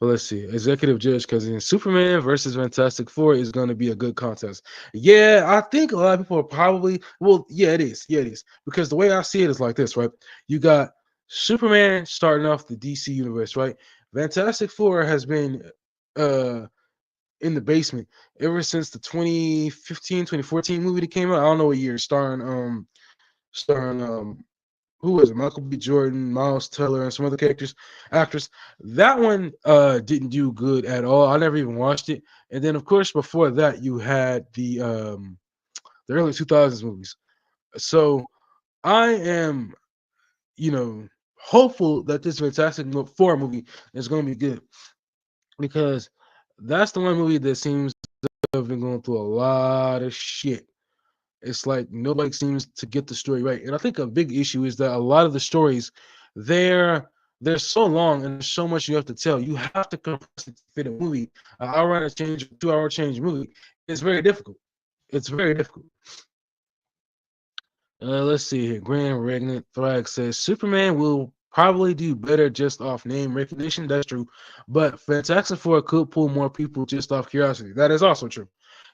But let's see. Executive Judge because in Superman versus Fantastic Four is gonna be a good contest. Yeah, I think a lot of people are probably yeah, it is. Yeah, it is. Because the way I see it is like this, right? You got Superman starting off the DC universe, right? Fantastic Four has been uh in the basement ever since the 2015, 2014 movie that came out. I don't know what year, starring who was it? Michael B. Jordan, Miles Teller, and some other actors. That one didn't do good at all. I never even watched it. And then of course before that you had the early 2000s movies. So I am, you know, hopeful that this Four movie is going to be good because that's the one movie that seems to have been going through a lot of shit. It's like nobody seems to get the story right. And I think a big issue is that a lot of the stories they're they're so long and there's so much you have to tell. You have to compress it to fit a movie. An hour and a change, 2 hour change movie. It's very difficult. It's very difficult. Let's see here. Grand Regnant Thrag says Superman will probably do better just off name recognition. That's true. But Fantastic Four could pull more people just off curiosity. That is also true.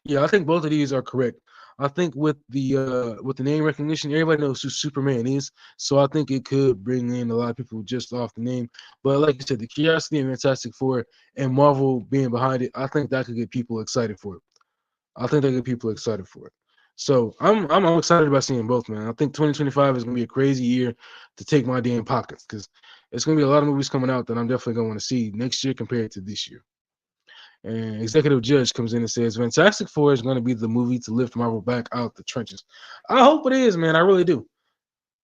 Yeah, I think both of these are correct. I think with the name recognition, everybody knows who Superman is. So I think it could bring in a lot of people just off the name. But like you said, the curiosity and Fantastic Four and Marvel being behind it, I think that could get people excited for it. I think they get people excited for it. So I'm excited about seeing both, man. I think 2025 is gonna be a crazy year to take my damn pockets because it's gonna be a lot of movies coming out that I'm definitely gonna want to see next year compared to this year. And Executive Judge comes in and says Fantastic Four is gonna be the movie to lift Marvel back out the trenches. I hope it is, man. I really do.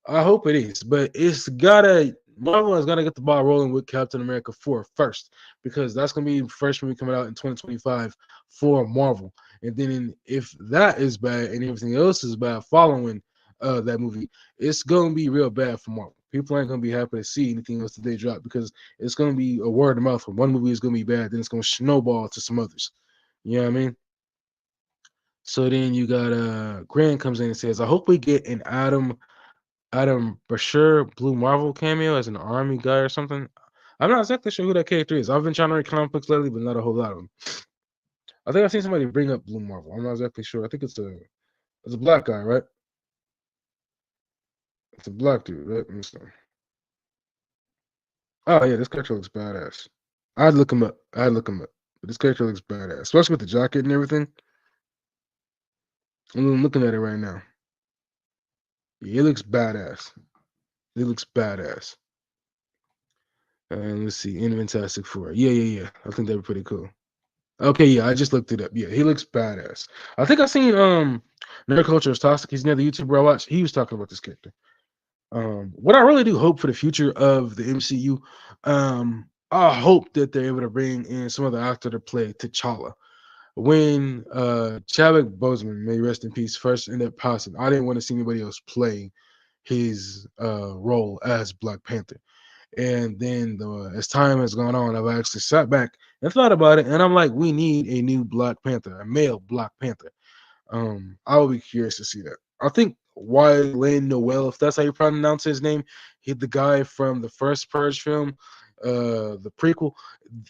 I hope it is, but it's gotta Marvel has gotta get the ball rolling with Captain America 4 first because that's gonna be the first movie coming out in 2025 for Marvel. And then if that is bad and everything else is bad following that movie, it's gonna be real bad for Marvel. People ain't gonna be happy to see anything else that they drop because it's gonna be a word of mouth. When one movie is gonna be bad, then it's gonna snowball to some others. You know what I mean? So then you got Grant comes in and says, I hope we get an Adam Brashear Blue Marvel cameo as an army guy or something. I'm not exactly sure who that character is. I've been trying to read comic books lately, but not a whole lot of them. I think I've seen somebody bring up Blue Marvel. I'm not exactly sure. I think it's a black guy, right? It's a black dude, right? Let me see. Oh yeah, this character looks badass. I'd look him up. I'd look him up. But this character looks badass, especially with the jacket and everything. I'm looking at it right now. Yeah, it looks badass. It looks badass. And let's see, in Fantastic Four. Yeah. I think that'd be pretty cool. Okay, yeah, I just looked it up. Yeah, he looks badass. I think I seen Nerd Culture is Toxic. He's another YouTuber I watch. He was talking about this character. What I really do hope for the future of the MCU, I hope that they're able to bring in some other actor to play T'Challa. When Chadwick Boseman, may he rest in peace, first ended up passing, I didn't want to see anybody else play his role as Black Panther. And then as time has gone on, I've actually sat back and thought about it, and I'm like, we need a new Black Panther, a male Black Panther. I would be curious to see that. I think why Lane Noel, if that's how you pronounce his name, he the guy from the first Purge film, the prequel.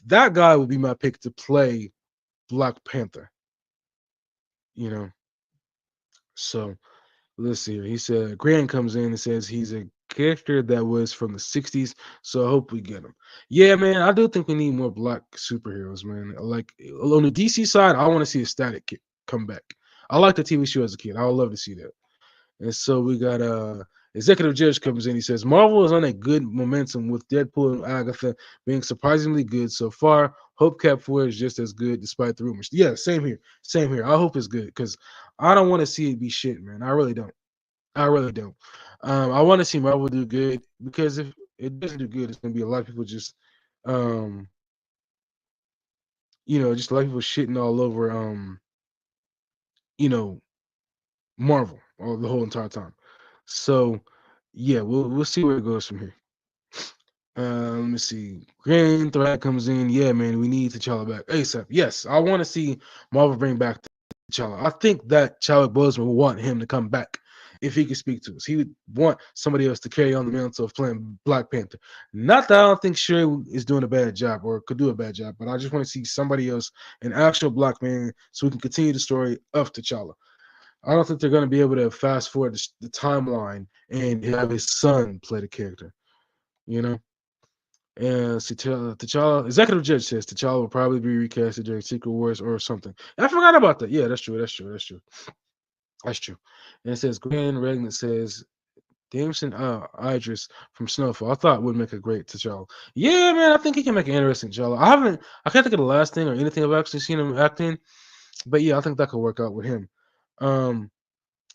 That guy would be my pick to play Black Panther. You know, so let's see here. He said Grant comes in and says he's a character that was from the 60s, so I hope we get him. Yeah, man, I do think we need more black superheroes, man. Like on the DC side, I want to see a Static Kid come back. I like the TV show as a kid. I would love to see that. And so we got Executive Judge comes in. He says Marvel is on a good momentum with Deadpool and Agatha being surprisingly good so far. Hope Cap 4 is just as good despite the rumors. Yeah, same here. Same here. I hope it's good because I don't want to see it be shit, man. I really don't. I really don't. I want to see Marvel do good because if it doesn't do good, it's gonna be a lot of people just, um, just a lot of people shitting all over, you know, Marvel all the whole entire time. So, yeah, we'll see where it goes from here. Let me see. Green Threat comes in. Yeah, man, we need T'Challa back ASAP. Yes, I want to see Marvel bring back T'Challa. I think that Chadwick Boseman will want him to come back if he could speak to us. He would want somebody else to carry on the mantle of playing Black Panther. Not that I don't think Shuri is doing a bad job or could do a bad job, but I just want to see somebody else, an actual black man, so we can continue the story of T'Challa. I don't think they're going to be able to fast forward the timeline and have his son play the character. You know. And T'Challa, Executive Judge says T'Challa will probably be recasted during Secret Wars or something. I forgot about that. Yeah, that's true. That's true. And it says Gwen Regnant says Damson Idris from Snowfall. I thought would make a great T'Challa. Yeah, man, I think he can make an interesting T'Challa. I can't think of the last thing or anything I've actually seen him acting, but yeah, I think that could work out with him. Um,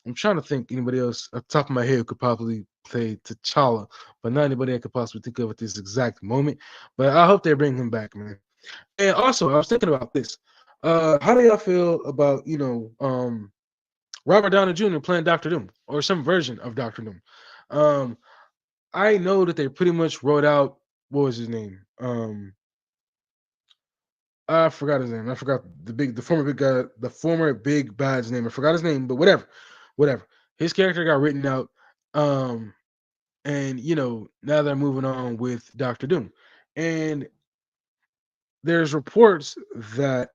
I'm trying to think anybody else at the top of my head who could probably play T'Challa, but not anybody I could possibly think of at this exact moment. But I hope they bring him back, man. And also, I was thinking about this. How do y'all feel about Robert Downey Jr. playing Doctor Doom or some version of Doctor Doom? Um, I know that they pretty much wrote out what was his name? I forgot his name. I forgot the former big guy, the former big bad's name. I forgot his name, but whatever, whatever. His character got written out. Um, and now they're moving on with Doctor Doom, and there's reports that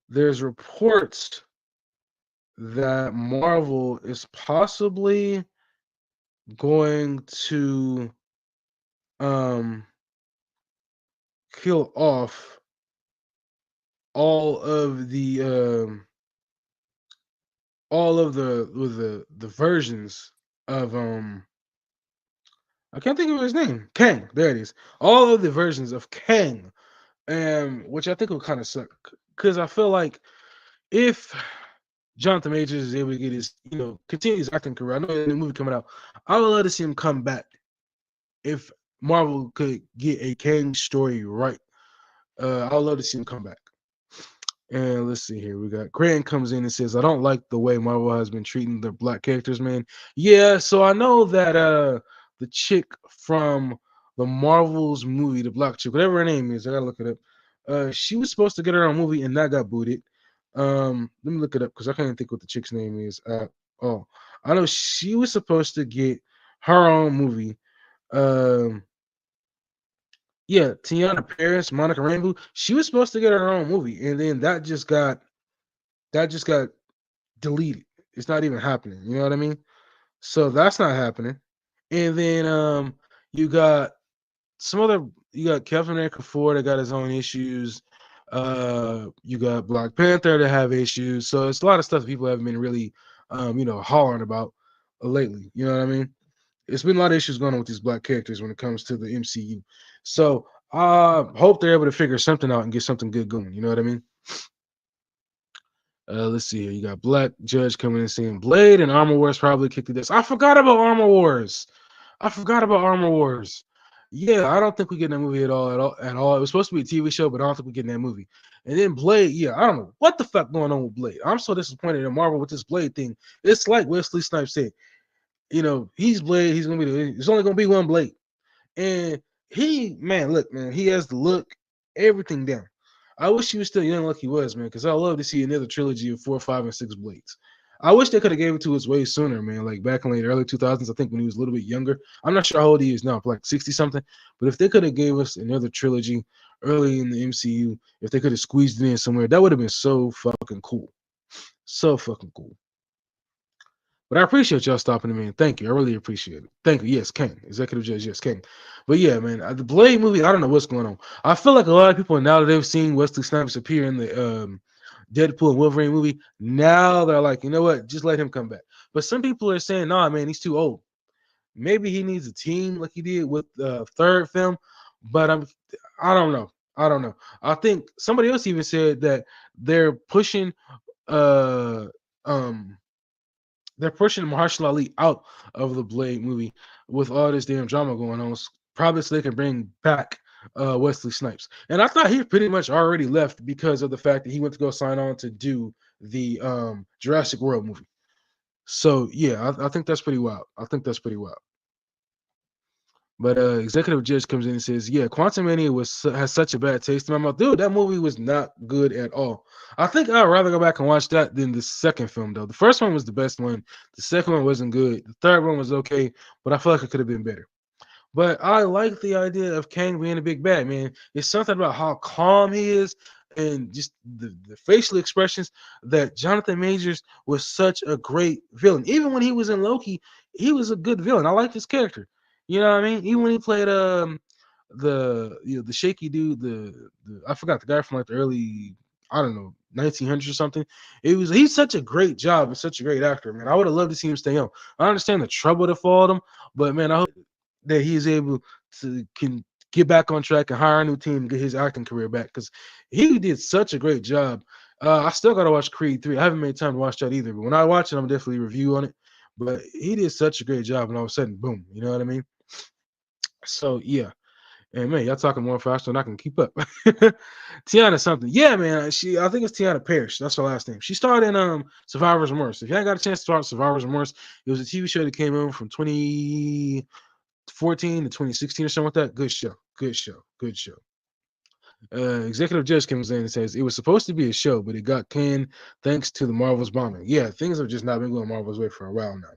there's reports that Marvel is possibly going to um kill off all of the the versions of I can't think of his name. Kang. There it is. All of the versions of Kang. Which I think will kind of suck. Because I feel like if Jonathan Majors is able to get his, continue his acting career, I know there's a new movie coming out. I would love to see him come back if Marvel could get a Kang story right. I would love to see him come back. And let's see here. We got Grant comes in and says, I don't like the way Marvel has been treating their black characters, man. Yeah, so I know that the chick from the Marvel's movie, the black chick, whatever her name is, I gotta look it up. She was supposed to get her own movie and that got booted. Let me look it up because I can't think what the chick's name is at all. I know she was supposed to get her own movie. Um yeah, Tiana Paris, Monica Rambeau, she was supposed to get her own movie, and then that just got deleted. It's not even happening. You know what I mean? So that's not happening. And then you got you got Kevin Kapoor that got his own issues. You got Black Panther that have issues. So it's a lot of stuff that people haven't been really hollering about lately. You know what I mean? It's been a lot of issues going on with these black characters when it comes to the MCU. So I hope they're able to figure something out and get something good going. You know what I mean? Let's see here. You got Black Judge coming in saying Blade and Armor Wars probably kicked the dust. I forgot about Armor Wars. I forgot about Armor Wars. Yeah, I don't think we get that movie at all. It was supposed to be a TV show, but I don't think we get that movie. And then Blade, yeah, I don't know what the fuck going on with Blade. I'm so disappointed in Marvel with this Blade thing. It's like Wesley Snipes said, he's Blade. He's gonna be there's only gonna be one Blade. And man, look, man, he has the look, everything down. I wish he was still young like he was, man, because I love to see another trilogy of 4, 5, and 6 Blades. I wish they could have gave it to us way sooner, man. Like back in the early 2000s, I think when he was a little bit younger. I'm not sure how old he is now, like 60 something. But if they could have gave us another trilogy early in the MCU, if they could have squeezed it in somewhere, that would have been so fucking cool. So fucking cool. But I appreciate y'all stopping me, man. Thank you. I really appreciate it. Thank you. Yes, King. Executive Judge, yes, King. But yeah, man, the Blade movie, I don't know what's going on. I feel like a lot of people, now that they've seen Wesley Snipes appear in the Deadpool and Wolverine movie, now they're like, you know what? Just let him come back. But some people are saying, nah, man, he's too old. Maybe he needs a team like he did with the third film. But I don't know. I don't know. I think somebody else even said that they're pushing uh um they're pushing Mahershala Ali out of the Blade movie with all this damn drama going on, probably so they can bring back Wesley Snipes. And I thought he pretty much already left because of the fact that he went to go sign on to do the Jurassic World movie. So yeah, I think that's pretty wild. I think that's pretty wild. But executive judge comes in and says, "Yeah, Quantum Mania has such a bad taste in my mouth, dude. That movie was not good at all. I think I'd rather go back and watch that than the second film, though. The first one was the best one. The second one wasn't good. The third one was okay, but I feel like it could have been better. But I like the idea of Kang being a big bad, man. It's something about how calm he is and just the facial expressions that Jonathan Majors was such a great villain. Even when he was in Loki, he was a good villain. I like his character. You know what I mean? Even when he played the shaky dude, the I forgot the guy from like the early, I don't know, 1900s or something. He's such a great job and such a great actor, man. I would have loved to see him stay on. I understand the trouble that followed him, but man, I hope that he's able to can get back on track and hire a new team and get his acting career back because he did such a great job. I still got to watch Creed 3. I haven't made time to watch that either, but when I watch it, I'm definitely review on it. But he did such a great job, and all of a sudden, boom, you know what I mean? So yeah, And man, y'all talking more faster than I can keep up. Tiana something. Yeah, man. I think it's Tiana Parrish. That's her last name. She starred in Survivor's Remorse. If you ain't got a chance to start Survivor's Remorse, it was a TV show that came in from 2014 to 2016 or something like that. Good show. Good show. Good show. Executive judge comes in and says it was supposed to be a show, but it got canned thanks to the Marvels bombing. Yeah, things have just not been going Marvel's way for a while now.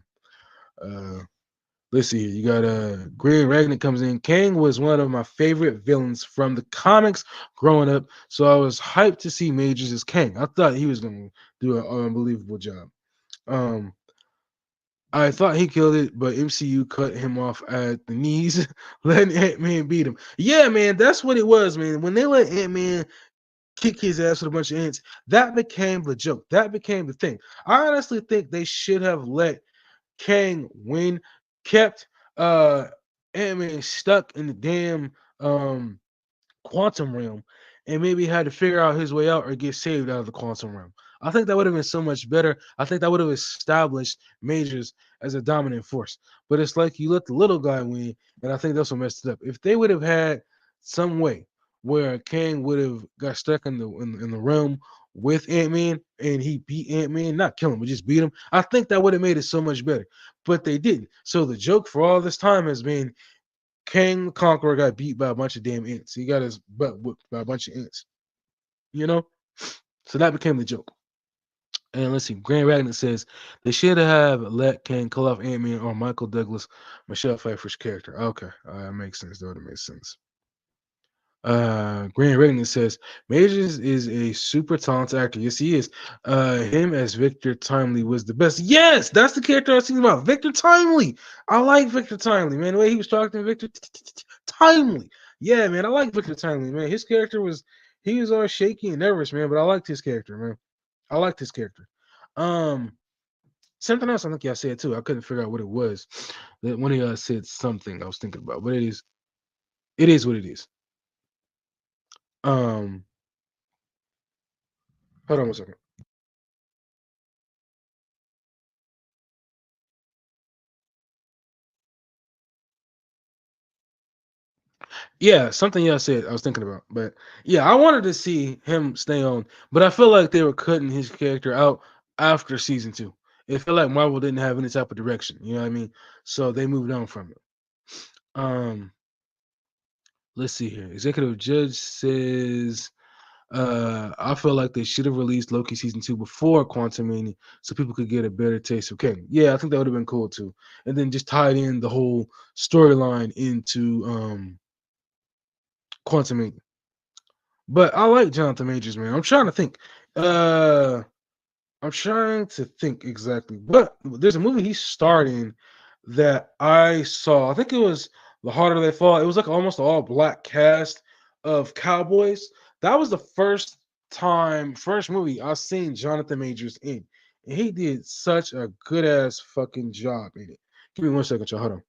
Let's see here. You got Greg Ragnar comes in. Kang was one of my favorite villains from the comics growing up, so I was hyped to see Majors as Kang. I thought he was going to do an unbelievable job. Um, I thought he killed it, but MCU cut him off at the knees, letting Ant Man beat him. Yeah, man, that's what it was, man. When they let Ant Man kick his ass with a bunch of ants, that became the joke. That became the thing. I honestly think they should have let Kang win, kept Ant-Man stuck in the damn quantum realm, and maybe had to figure out his way out or get saved out of the quantum realm. I think that would have been so much better. I think that would have established Majors as a dominant force. But it's like you let the little guy win, and I think that's what messed it up. If they would have had some way where Kang would have got stuck in the realm with Ant-Man and he beat Ant-Man, not kill him, but just beat him, I think that would have made it so much better. But they didn't. So the joke for all this time has been King the Conqueror got beat by a bunch of damn ants. He got his butt whooped by a bunch of ants. You know? So that became the joke. And let's see, Grand Ragnar says they should have let King call off Ant-Man or Michael Douglas, Michelle Pfeiffer's character. Okay, that makes sense. That would make sense. Grant Reagan says Majors is a super talented actor. Yes, he is. Him as Victor Timely was the best. Yes, that's the character I was thinking about. Victor Timely. I like Victor Timely, man. The way he was talking to Victor Timely. Yeah, man. I like Victor Timely, man. His character was he was all shaky and nervous, man. But I liked his character, man. I liked his character. Um, Something else I think y'all said too. I couldn't figure out what it was. That one of y'all said something I was thinking about, but it is what it is. Um, Hold on one second. Yeah, something y'all said I was thinking about. But yeah, I wanted to see him stay on, but I feel like they were cutting his character out after season two. It felt like Marvel didn't have any type of direction. You know what I mean? So they moved on from it. Um, let's see here. Executive Judge says I feel like they should have released Loki season two before Quantum Mania so people could get a better taste of King. Yeah, I think that would have been cool too. And then just tied in the whole storyline into Quantum Mania. But I like Jonathan Majors, man. I'm trying to think. Uh I'm trying to think exactly. But there's a movie he starred in that I saw. I think it was The Harder They Fall. It was like almost all black cast of cowboys. That was the first movie I seen Jonathan Majors in. And he did such a good ass fucking job in it. Give me one second, y'all. Hold on.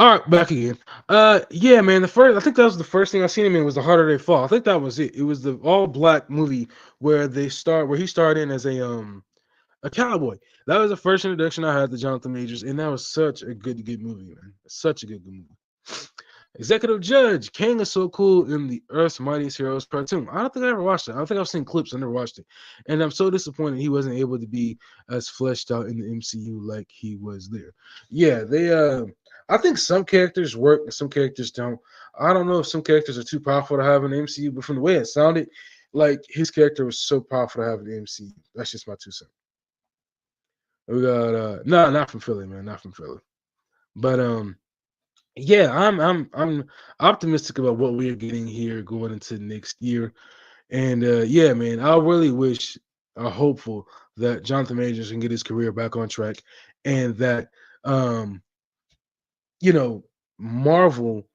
All right, back again. Yeah, man. I think that was the first thing I seen him in was The Harder They Fall. I think that was it. It was the all black movie where he starred in as a cowboy. That was the first introduction I had to Jonathan Majors, and that was such a good movie, man. Such a good movie. Executive Judge, Kang is so cool in the Earth's Mightiest Heroes cartoon. I don't think I ever watched it. I don't think I've seen clips. I never watched it. And I'm so disappointed he wasn't able to be as fleshed out in the MCU like he was there. Yeah, they I think some characters work and some characters don't. I don't know if some characters are too powerful to have in the MCU, but from the way it sounded, like his character was so powerful to have in the MCU. That's just my 2 cents. We got no, not from Philly, man, not from Philly. But yeah, I'm optimistic about what we are getting here going into next year. And yeah, man, I really wish hopeful that Jonathan Majors can get his career back on track and that um, you know, Marvel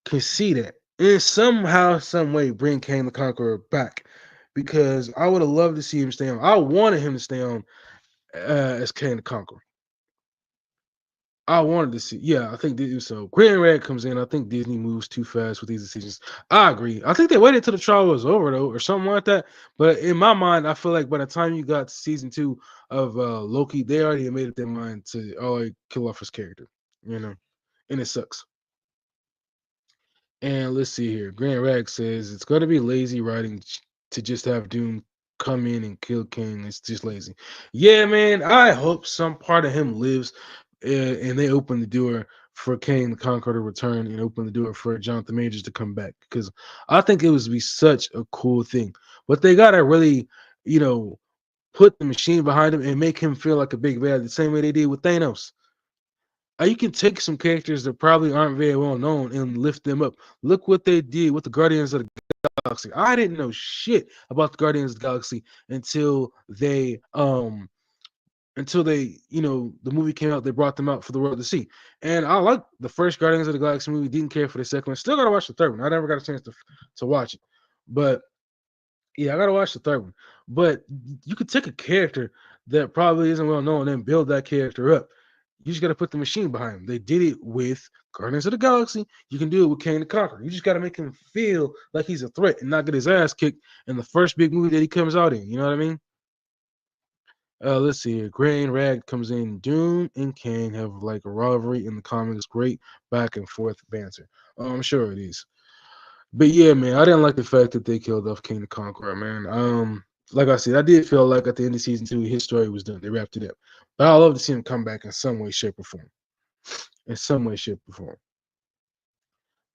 can see that and somehow, some way, bring Kang the Conqueror back because I would have loved to see him stay on. I wanted him to stay on as Kang the Conqueror. I wanted to see, yeah, I think so. Grand Rag comes in. I think Disney moves too fast with these decisions. I agree. I think they waited till the trial was over though, or something like that. But in my mind, I feel like by the time you got to season 2 of Loki, they already made up their mind to kill off his character. You know, and it sucks. And let's see here. Grand Rag says it's going to be lazy writing to just have Doom come in and kill King. It's just lazy. Yeah, man. I hope some part of him lives, and they open the door for Kang the Conqueror to return and open the door for Jonathan Majors to come back because I think it would be such a cool thing. But they gotta really, you know, put the machine behind him and make him feel like a big bad the same way they did with Thanos. You can take some characters that probably aren't very well known and lift them up. Look what they did with the Guardians of the Galaxy. I didn't know shit about the Guardians of the Galaxy until they the movie came out. They brought them out for the world to see, and I like the first Guardians of the Galaxy movie. Didn't care for the second one. Still gotta watch the third one. I never got a chance to watch it, but yeah, I gotta watch the third one. But you could take a character that probably isn't well known and build that character up. You just gotta put the machine behind him. They did it with Guardians of the Galaxy. You can do it with Kang the Conqueror. You just gotta make him feel like he's a threat and not get his ass kicked in the first big movie that he comes out in. You know what I mean? Let's see here. Gray and Rag comes in. Doom and Kang have like a rivalry in the comics. Great back and forth banter. I'm sure it is. But yeah, man, I didn't like the fact that they killed off King the Conqueror, man. Like I said, I did feel like at the end of season 2, his story was done. They wrapped it up. But I love to see him come back in some way, shape, or form. In some way, shape, or form.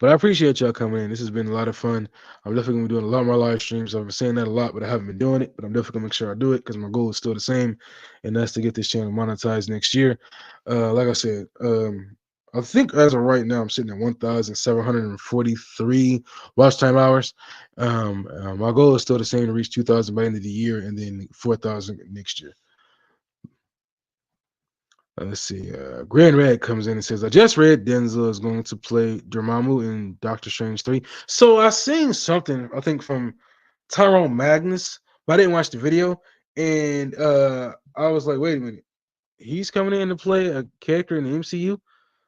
But I appreciate y'all coming in. This has been a lot of fun. I'm definitely gonna be doing a lot more live streams. I've been saying that a lot, but I haven't been doing it. But I'm definitely gonna make sure I do it because my goal is still the same, and that's to get this channel monetized next year. Like I said, I think as of right now, I'm sitting at 1,743 watch time hours. My goal is still the same to reach 2,000 by the end of the year, and then 4,000 next year. Let's see. Grand Red comes in and says, I just read Denzel is going to play Dormammu in Doctor Strange 3. So I seen something, I think, from Tyrone Magnus, but I didn't watch the video. And I was like, wait a minute. He's coming in to play a character in the MCU?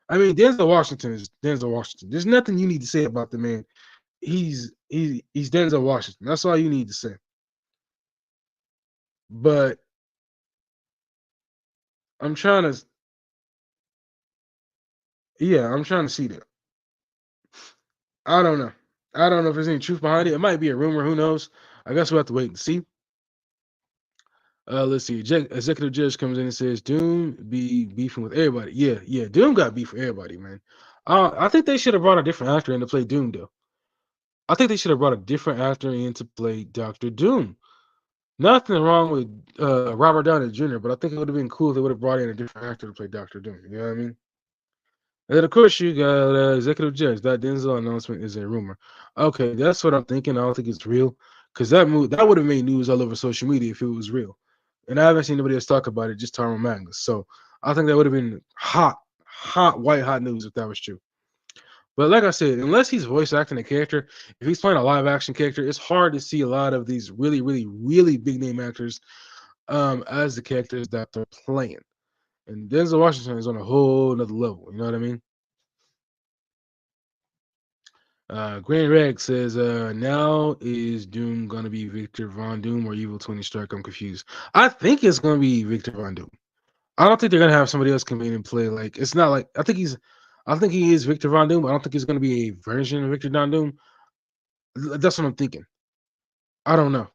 I mean, Denzel Washington is Denzel Washington. There's nothing you need to say about the man. He's Denzel Washington. That's all you need to say. But I'm trying to, yeah, I'm trying to see that. I don't know. I don't know if there's any truth behind it. It might be a rumor. Who knows? I guess we'll have to wait and see. Let's see. Executive Judge comes in and says Doom be beefing with everybody. Yeah, yeah. Doom got beef with everybody, man. I think they should have brought a different actor in to play Doom, though. I think they should have brought a different actor in to play Doctor Doom. Nothing wrong with Robert Downey Jr., but I think it would have been cool if they would have brought in a different actor to play Doctor Doom. You know what I mean? And then of course you got executive judge. That Denzel announcement is a rumor. Okay, that's what I'm thinking. I don't think it's real because that would have made news all over social media if it was real. And I haven't seen anybody else talk about it. Just Tyrone Magnus. So I think that would have been white hot news if that was true. But like I said, unless he's voice acting a character, if he's playing a live action character, it's hard to see a lot of these really, really, really big name actors as the characters that they're playing. And Denzel Washington is on a whole nother level. You know what I mean? Grand Rex says, now is Doom gonna be Victor Von Doom or Evil Tony Stark? I'm confused. I think it's gonna be Victor Von Doom. I don't think they're gonna have somebody else come in and play. Like it's not like I think he is Victor Von Doom. I don't think he's gonna be a version of Victor Von Doom. That's what I'm thinking. I don't know.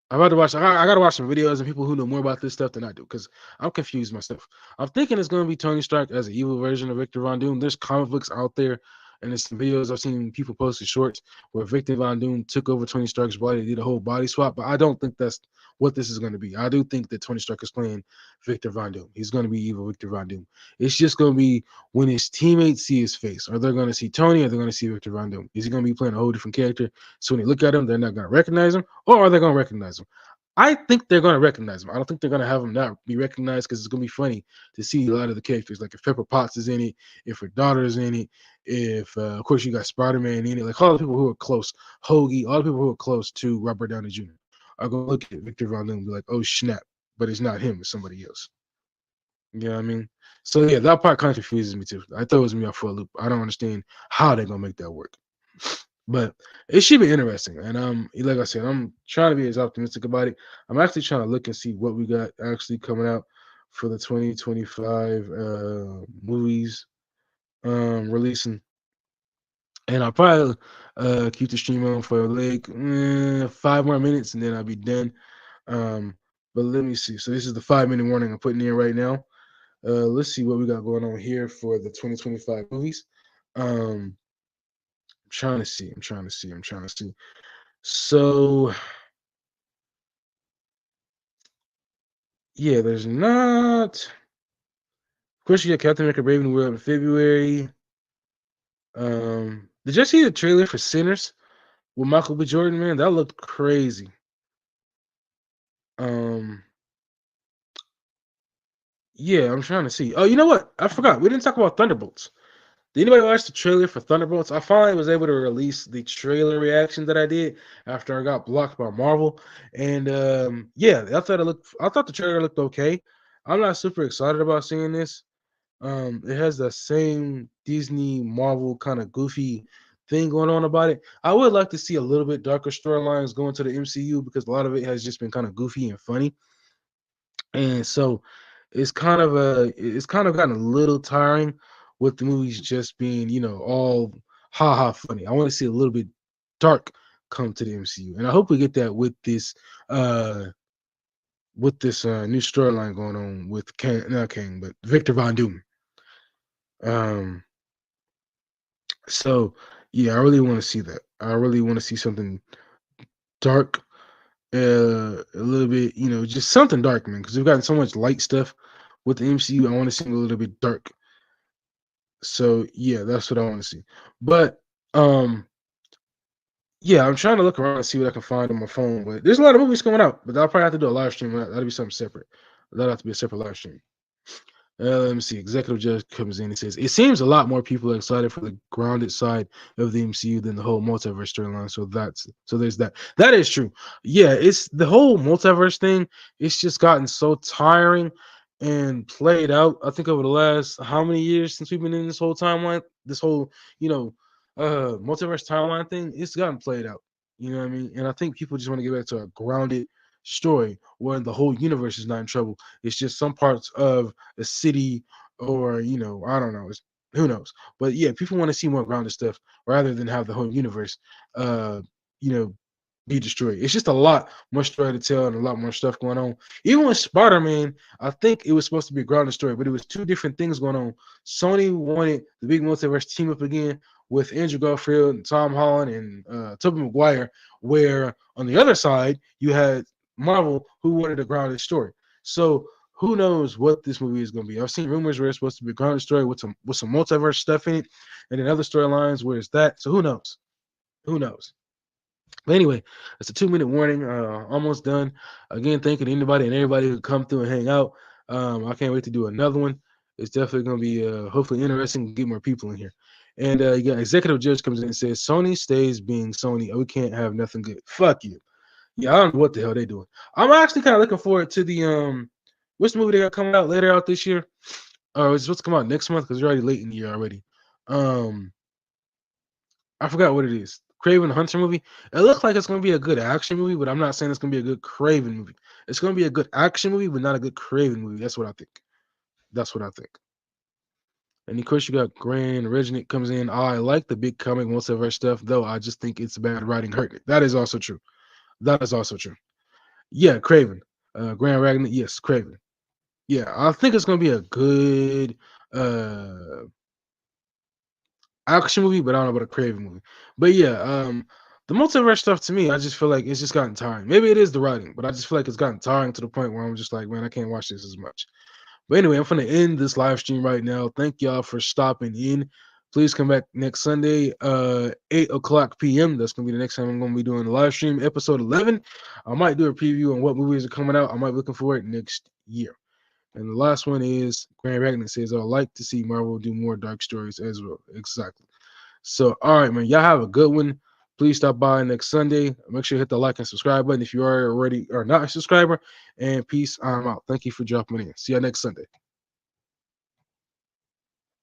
I'm about to watch. I got to watch some videos and people who know more about this stuff than I do because I'm confused myself. I'm thinking it's going to be Tony Stark as an evil version of Victor Von Doom. There's comic books out there, and there's some videos I've seen people posted shorts where Victor Von Doom took over Tony Stark's body, did a whole body swap. But I don't think that's what this is going to be. I do think that Tony Stark is playing Victor Von Doom. He's going to be evil Victor Von Doom. It's just going to be when his teammates see his face. Are they going to see Tony? Or are they going to see Victor Von Doom? Is he going to be playing a whole different character? So when they look at him, they're not going to recognize him, or are they going to recognize him? I think they're gonna recognize him. I don't think they're gonna have him not be recognized because it's gonna be funny to see a lot of the characters. Like if Pepper Potts is in it, if her daughter's in it, if of course you got Spider Man in it. Like all the people who are close, Hoagie, all the people who are close to Robert Downey Jr. are gonna look at Victor Von Doom and be like, "Oh snap!" But it's not him; it's somebody else. You know what I mean? So yeah, that part kind of confuses me too. I thought it was me off for a loop. I don't understand how they're gonna make that work. But it should be interesting. And like I said, I'm trying to be as optimistic about it. I'm actually trying to look and see what we got actually coming out for the 2025 movies releasing. And I'll probably keep the stream on for like 5 more minutes and then I'll be done. Um, but let me see. So this is the 5 minute warning I'm putting in right now. Let's see what we got going on here for the 2025 movies. I'm trying to see. I'm trying to see. So yeah, there's not. Of course, you got Captain America: Brave New World in February. Did you see the trailer for Sinners with Michael B. Jordan? Man, that looked crazy. Um, yeah, I'm trying to see. Oh, you know what? I forgot. We didn't talk about Thunderbolts. Did anybody watch the trailer for Thunderbolts? I finally was able to release the trailer reaction that I did after I got blocked by Marvel. And yeah, I thought the trailer looked okay. I'm not super excited about seeing this. It has the same Disney Marvel kind of goofy thing going on about it. I would like to see a little bit darker storylines going to the MCU because a lot of it has just been kind of goofy and funny. And so it's kind of gotten a little tiring with the movies just being, all ha ha funny. I want to see a little bit dark come to the MCU. And I hope we get that uh with this new storyline going on with Kang, not Kang, but Victor Von Doom. Um so yeah, I really want to see that. I really want to see something dark, a little bit, just something dark, man, because we've gotten so much light stuff with the MCU. I want to see a little bit dark. So yeah, that's what I want to see. But yeah, I'm trying to look around and see what I can find on my phone. But there's a lot of movies coming out, but I'll probably have to do a live stream. That'll be something separate. That'll have to be a separate live stream. Let me see. Executive Judge comes in and says it seems a lot more people are excited for the grounded side of the MCU than the whole multiverse storyline. So there's that. That is true. Yeah, it's the whole multiverse thing. It's just gotten so tiring and played out. I think over the last how many years since we've been in this whole timeline, this whole you know multiverse timeline thing. It's gotten played out. You know what I mean? And I think people just want to get back to a grounded story where the whole universe is not in trouble. It's just some parts of a city or I don't know. Who knows? But yeah, people want to see more grounded stuff rather than have the whole universe uh you know be destroyed. It's just a lot more story to tell and a lot more stuff going on. Even with Spider-Man, I think it was supposed to be a grounded story, but it was two different things going on. Sony wanted the big multiverse team up again with Andrew Garfield and Tom Holland and Tobey Maguire, where on the other side you had Marvel who wanted a grounded story. So who knows what this movie is going to be? I've seen rumors where it's supposed to be a grounded story with some multiverse stuff in it, and then other storylines where it's that. So who knows? Who knows? But anyway, it's a 2 minute warning. Almost done. Again, thanking anybody and everybody who come through and hang out. I can't wait to do another one. It's definitely going to be hopefully interesting. Get more people in here. And you got executive judge comes in and says Sony stays being Sony. We can't have nothing good. Fuck you. Yeah, I don't know what the hell they doing. I'm actually kind of looking forward to the which movie they got coming out later out this year. Or it's supposed to come out next month because we're already late in the year already. Um, I forgot what it is. Craven the Hunter movie. It looks like it's gonna be a good action movie, but I'm not saying it's gonna be a good Craven movie. It's gonna be a good action movie, but not a good Craven movie. That's what I think. That's what I think. And of course, you got Grand Regiment comes in. I like the big comic multiverse stuff, though. I just think it's bad writing hurt it. That is also true. That is also true. Yeah, Craven. Grand Regiment. Yes, Craven. Yeah, I think it's gonna be a good uh action movie, but I don't know about a Craven movie. But yeah, the multiverse stuff to me, I just feel like it's just gotten tiring. Maybe it is the writing, but I just feel like it's gotten tiring to the point where I'm just like, man, I can't watch this as much. But anyway, I'm gonna end this live stream right now. Thank y'all for stopping in. Please come back next Sunday, 8 o'clock p.m. That's gonna be the next time I'm gonna be doing the live stream, episode 11. I might do a preview on what movies are coming out. I might be looking for it next year. And the last one is Grand Ragnar says, I'd like to see Marvel do more dark stories as well. Exactly. So, all right, man. Y'all have a good one. Please stop by next Sunday. Make sure you hit the like and subscribe button if you are already or not a subscriber. And peace. I'm out. Thank you for dropping in. See you next Sunday.